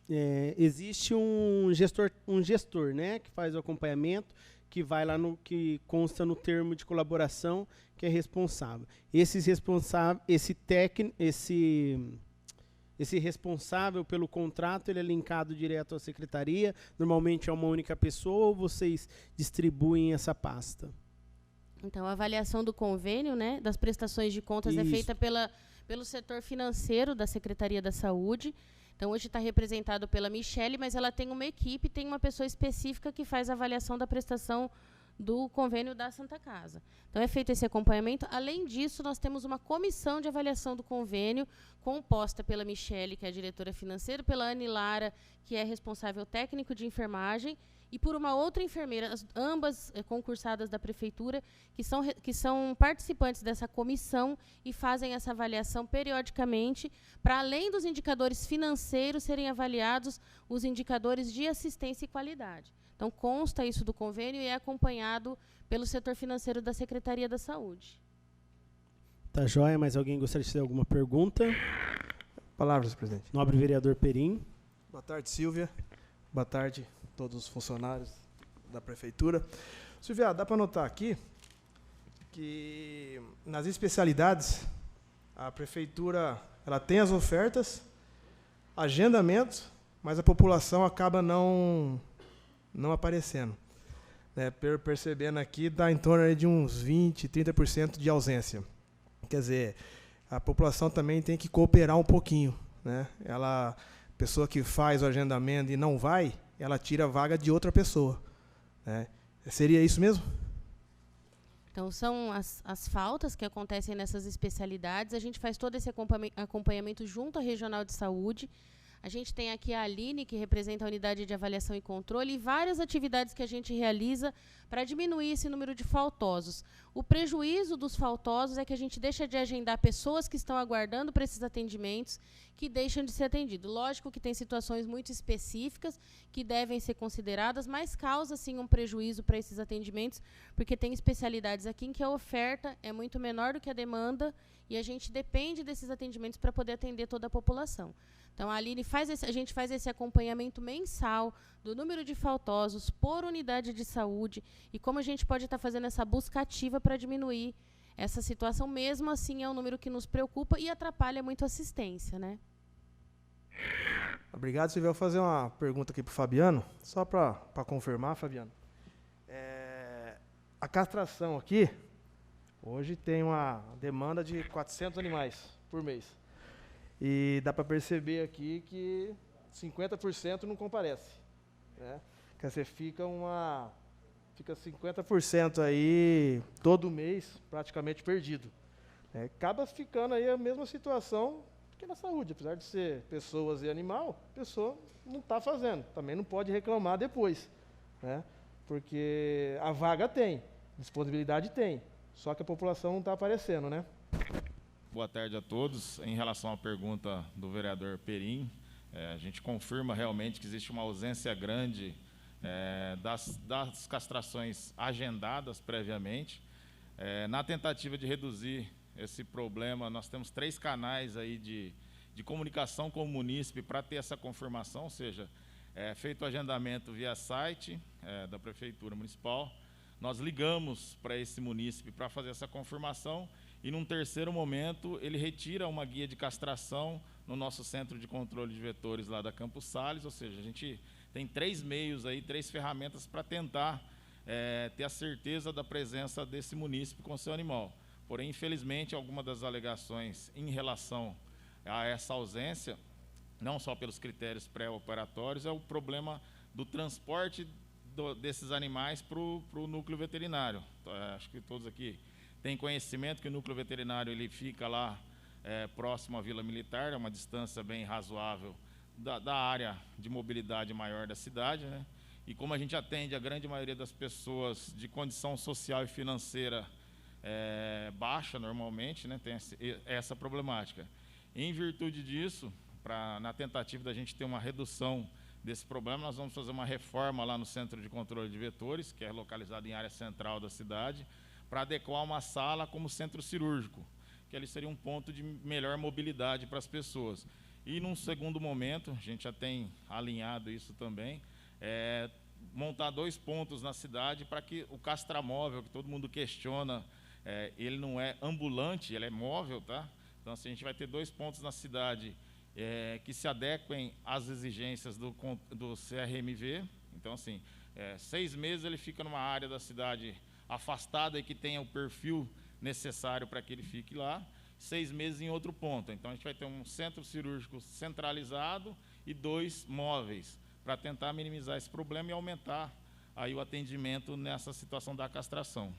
existe um gestor, né, que faz o acompanhamento, que vai lá que consta no termo de colaboração, que é responsável. Esse responsável pelo contrato, ele é linkado direto à secretaria, normalmente é uma única pessoa, ou vocês distribuem essa pasta? Então, a avaliação do convênio, né, das prestações de contas é feita pelo setor financeiro da Secretaria da Saúde. Então, hoje está representado pela Michele, mas ela tem uma equipe, tem uma pessoa específica que faz a avaliação da prestação do convênio da Santa Casa. Então, é feito esse acompanhamento. Além disso, nós temos uma comissão de avaliação do convênio, composta pela Michele, que é a diretora financeira, pela Anne Lara, que é responsável técnico de enfermagem, e por uma outra enfermeira, ambas concursadas da Prefeitura, que são participantes dessa comissão e fazem essa avaliação periodicamente, para, além dos indicadores financeiros, serem avaliados os indicadores de assistência e qualidade. Então, consta isso do convênio e é acompanhado pelo setor financeiro da Secretaria da Saúde. Tá joia, mas alguém gostaria de fazer alguma pergunta? Palavras, presidente. Nobre vereador Perim. Boa tarde, Silvia. Boa tarde a todos os funcionários da Prefeitura. Silvia, dá para notar aqui que nas especialidades a Prefeitura ela tem as ofertas, agendamentos, mas a população acaba não aparecendo. Percebendo aqui, dá em torno aí de uns 20, 30% de ausência. Quer dizer, a população também tem que cooperar um pouquinho, né? A pessoa que faz o agendamento e não vai, ela tira a vaga de outra pessoa, né? Seria isso mesmo? Então, são as faltas que acontecem nessas especialidades. A gente faz todo esse acompanhamento junto à Regional de Saúde. A gente tem aqui a Aline, que representa a Unidade de Avaliação e Controle, e várias atividades que a gente realiza para diminuir esse número de faltosos. O prejuízo dos faltosos é que a gente deixa de agendar pessoas que estão aguardando para esses atendimentos, que deixam de ser atendidos. Lógico que tem situações muito específicas que devem ser consideradas, mas causa, sim, um prejuízo para esses atendimentos, porque tem especialidades aqui em que a oferta é muito menor do que a demanda e a gente depende desses atendimentos para poder atender toda a população. Então, a Aline a gente faz esse acompanhamento mensal do número de faltosos por unidade de saúde e como a gente pode estar fazendo essa busca ativa para diminuir essa situação. Mesmo assim, é um número que nos preocupa e atrapalha muito a assistência, né? Obrigado, Silvia. Eu vou fazer uma pergunta aqui para o Fabiano, só para confirmar, Fabiano. A castração aqui, hoje tem uma demanda de 400 animais por mês. E dá para perceber aqui que 50% não comparece, né? Quer dizer, fica 50% aí todo mês praticamente perdido. Acaba ficando aí a mesma situação que na saúde, apesar de ser pessoas e animal, a pessoa não está fazendo, também não pode reclamar depois, né? Porque a vaga tem, disponibilidade tem, só que a população não está aparecendo, né? Boa tarde a todos. Em relação à pergunta do vereador Perim, a gente confirma realmente que existe uma ausência grande das castrações agendadas previamente. Na tentativa de reduzir esse problema, nós temos 3 canais aí de comunicação com o munícipe para ter essa confirmação, ou seja, feito o agendamento via site da Prefeitura Municipal, nós ligamos para esse munícipe para fazer essa confirmação. E, num terceiro momento, ele retira uma guia de castração no nosso centro de controle de vetores lá da Campos Sales, ou seja, a gente tem 3 meios aí, 3 ferramentas para tentar ter a certeza da presença desse munícipe com seu animal. Porém, infelizmente, algumas das alegações em relação a essa ausência, não só pelos critérios pré-operatórios, é o problema do transporte desses animais para o núcleo veterinário. Então, acho que todos aqui tem conhecimento que o núcleo veterinário ele fica lá próximo à Vila Militar, é uma distância bem razoável da área de mobilidade maior da cidade, né? E como a gente atende a grande maioria das pessoas de condição social e financeira baixa normalmente, né, tem essa problemática. Em virtude disso, na tentativa da gente ter uma redução desse problema, nós vamos fazer uma reforma lá no Centro de Controle de Vetores, que é localizado em área central da cidade, para adequar uma sala como centro cirúrgico, que ali seria um ponto de melhor mobilidade para as pessoas. E num segundo momento, a gente já tem alinhado isso também, montar 2 pontos na cidade para que o castramóvel, que todo mundo questiona, ele não é ambulante, ele é móvel, tá? Então, assim, a gente vai ter 2 pontos na cidade que se adequem às exigências do CRMV. Então, assim, 6 meses ele fica numa área da cidade afastada e que tenha o perfil necessário para que ele fique lá, 6 meses em outro ponto. Então, a gente vai ter um centro cirúrgico centralizado e 2 móveis, para tentar minimizar esse problema e aumentar aí o atendimento nessa situação da castração.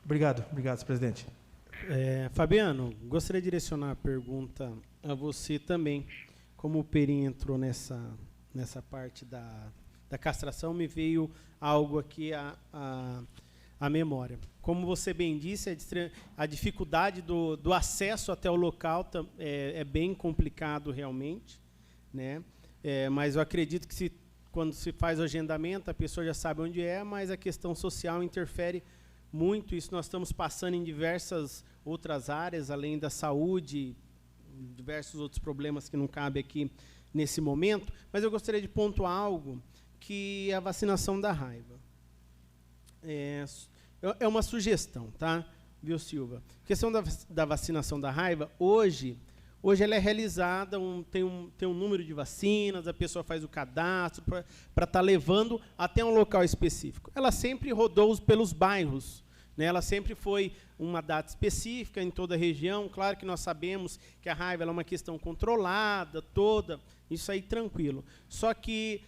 Obrigado, senhor presidente. Fabiano, gostaria de direcionar a pergunta a você também. Como o Perim entrou nessa parte da castração, me veio algo aqui à memória. Como você bem disse, a dificuldade do acesso até o local é bem complicado realmente, né? Mas eu acredito que quando se faz o agendamento, a pessoa já sabe onde é, mas a questão social interfere muito. Isso nós estamos passando em diversas outras áreas, além da saúde, diversos outros problemas que não cabem aqui nesse momento. Mas eu gostaria de pontuar algo, que é a vacinação da raiva. É uma sugestão, tá? Viu, Silva? A questão da vacinação da raiva, hoje ela é realizada, tem um número de vacinas, a pessoa faz o cadastro para estar levando até um local específico. Ela sempre rodou pelos bairros, né? Ela sempre foi uma data específica em toda a região. Claro que nós sabemos que a raiva é uma questão controlada, toda, isso aí tranquilo. Só que,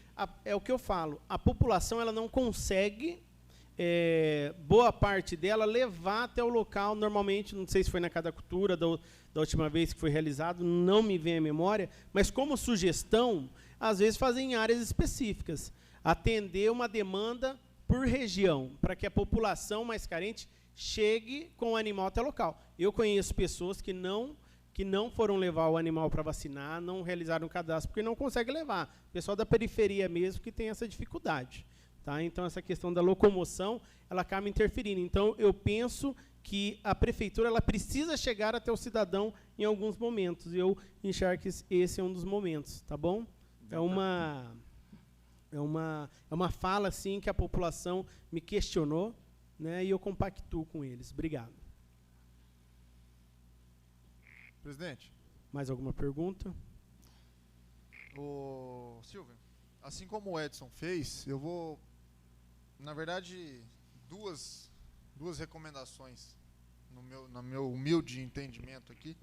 é o que eu falo, a população ela não consegue, boa parte dela, levar até o local, normalmente, não sei se foi na Casa Cultura, da última vez que foi realizado, não me vem à memória, mas como sugestão, às vezes fazem em áreas específicas, atender uma demanda por região, para que a população mais carente chegue com o animal até o local. Eu conheço pessoas que não foram levar o animal para vacinar, não realizaram o cadastro, porque não conseguem levar. Pessoal da periferia mesmo que tem essa dificuldade. Tá? Então, essa questão da locomoção, ela acaba interferindo. Então, eu penso que a prefeitura ela precisa chegar até o cidadão em alguns momentos. Eu enxergo que esse é um dos momentos, tá bom? É uma fala assim que a população me questionou, né? E eu compactuo com eles. Obrigado. Presidente. Mais alguma pergunta? Silvio, assim como o Edson fez, eu vou, na verdade, duas recomendações no meu humilde entendimento aqui.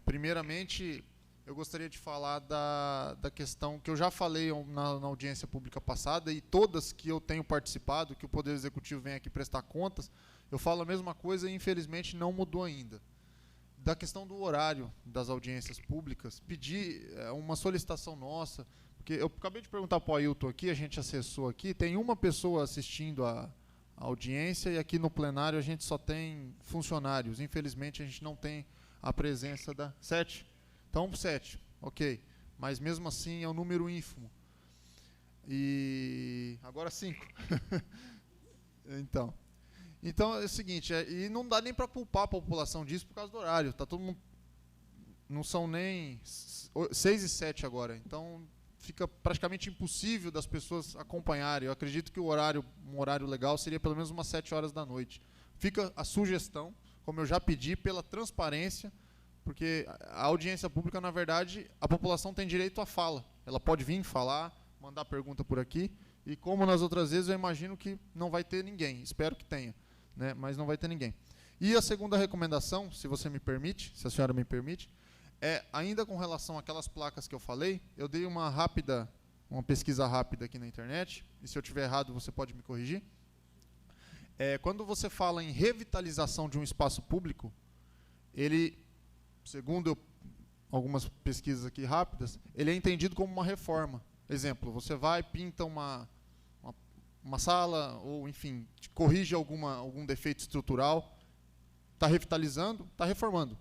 Primeiramente, eu gostaria de falar da questão que eu já falei na audiência pública passada, e todas que eu tenho participado, que o Poder Executivo vem aqui prestar contas, eu falo a mesma coisa e, infelizmente, não mudou ainda. Da questão do horário das audiências públicas, pedir uma solicitação nossa, porque eu acabei de perguntar para o Ailton aqui, a gente acessou aqui, tem uma pessoa assistindo a audiência, e aqui no plenário a gente só tem funcionários. Infelizmente, a gente não tem a presença da... 7? Então, 7, ok. Mas, mesmo assim, é um número ínfimo. E... agora 5. Então, é o seguinte, e não dá nem para culpar a população disso por causa do horário. Tá todo mundo... não são nem 6 e 7 agora. Então, fica praticamente impossível das pessoas acompanharem. Eu acredito que um horário legal seria pelo menos umas 7 horas da noite. Fica a sugestão, como eu já pedi, pela transparência, porque a audiência pública, na verdade, a população tem direito à fala. Ela pode vir falar, mandar pergunta por aqui, e como nas outras vezes, eu imagino que não vai ter ninguém. Espero que tenha, né? Mas não vai ter ninguém. E a segunda recomendação, se você me permite, se a senhora me permite, ainda com relação àquelas placas que eu falei, eu dei uma pesquisa rápida aqui na internet, e se eu estiver errado, você pode me corrigir. Quando você fala em revitalização de um espaço público, ele, segundo algumas pesquisas aqui rápidas, ele é entendido como uma reforma. Exemplo, você vai, pinta uma sala, ou, enfim, corrige algum defeito estrutural, está revitalizando, está reformando.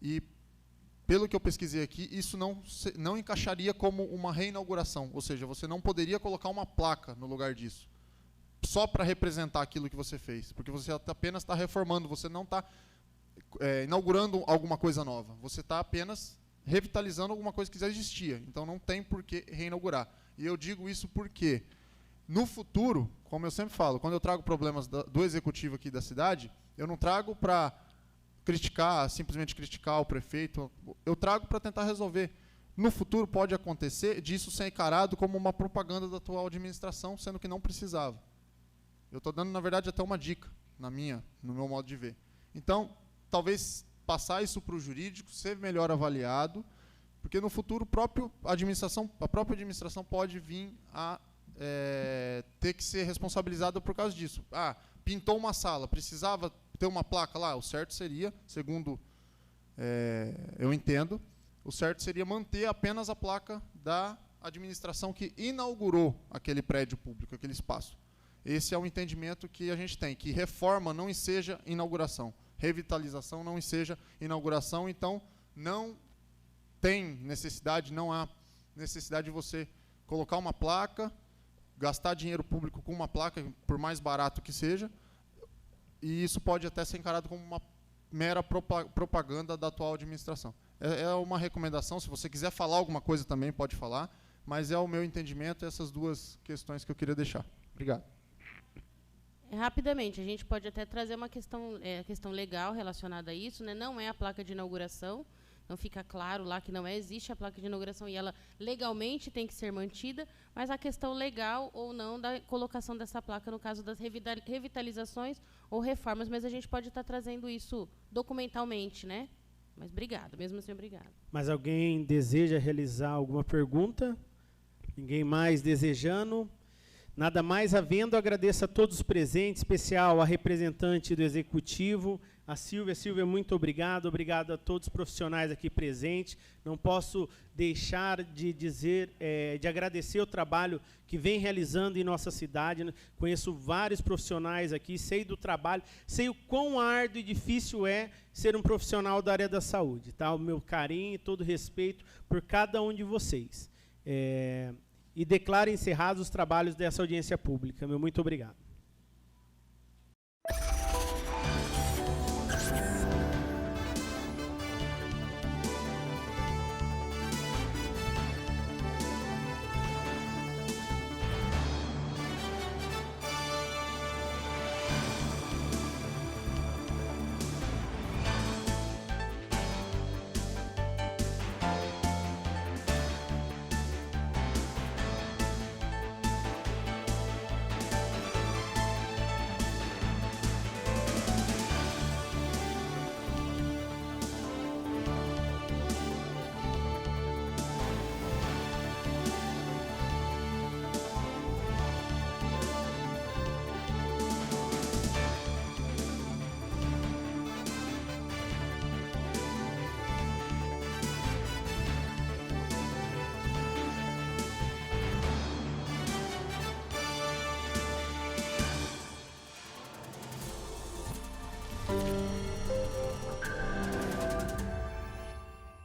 E, pelo que eu pesquisei aqui, isso não encaixaria como uma reinauguração, ou seja, você não poderia colocar uma placa no lugar disso, só para representar aquilo que você fez, porque você apenas está reformando, você não está inaugurando alguma coisa nova. Você está apenas revitalizando alguma coisa que já existia. Então, não tem por que reinaugurar. E eu digo isso porque, no futuro, como eu sempre falo, quando eu trago problemas do executivo aqui da cidade, eu não trago para simplesmente criticar o prefeito, eu trago para tentar resolver. No futuro pode acontecer disso ser encarado como uma propaganda da atual administração, sendo que não precisava. Eu estou dando, na verdade, até uma dica, no meu modo de ver. Então, talvez passar isso para o jurídico, ser melhor avaliado, porque no futuro a própria administração pode vir a ter que ser responsabilizada por causa disso. Pintou uma sala, precisava ter uma placa lá, o certo seria, segundo eu entendo, o certo seria manter apenas a placa da administração que inaugurou aquele prédio público, aquele espaço. Esse é o entendimento que a gente tem, que reforma não enseja inauguração, revitalização não enseja inauguração, então não há necessidade de você colocar uma placa, gastar dinheiro público com uma placa, por mais barato que seja, e isso pode até ser encarado como uma mera propaganda da atual administração. É uma recomendação, se você quiser falar alguma coisa também, pode falar, mas é o meu entendimento, essas duas questões que eu queria deixar. Obrigado. Rapidamente, a gente pode até trazer uma questão legal relacionada a isso, né? Não é a placa de inauguração, não fica claro lá que não existe a placa de inauguração e ela legalmente tem que ser mantida, mas a questão legal ou não da colocação dessa placa no caso das revitalizações ou reformas, mas a gente pode estar trazendo isso documentalmente, né? Mas obrigado, mesmo assim, obrigado. Mas alguém deseja realizar alguma pergunta? Ninguém mais desejando? Nada mais havendo, agradeço a todos os presentes, especial a representante do Executivo, a Silvia. Silvia, muito obrigado. Obrigado a todos os profissionais aqui presentes. Não posso deixar de de agradecer o trabalho que vem realizando em nossa cidade. Conheço vários profissionais aqui, sei do trabalho, sei o quão árduo e difícil é ser um profissional da área da saúde. Tá? O meu carinho e todo o respeito por cada um de vocês. E declaro encerrados os trabalhos dessa audiência pública. Meu muito obrigado.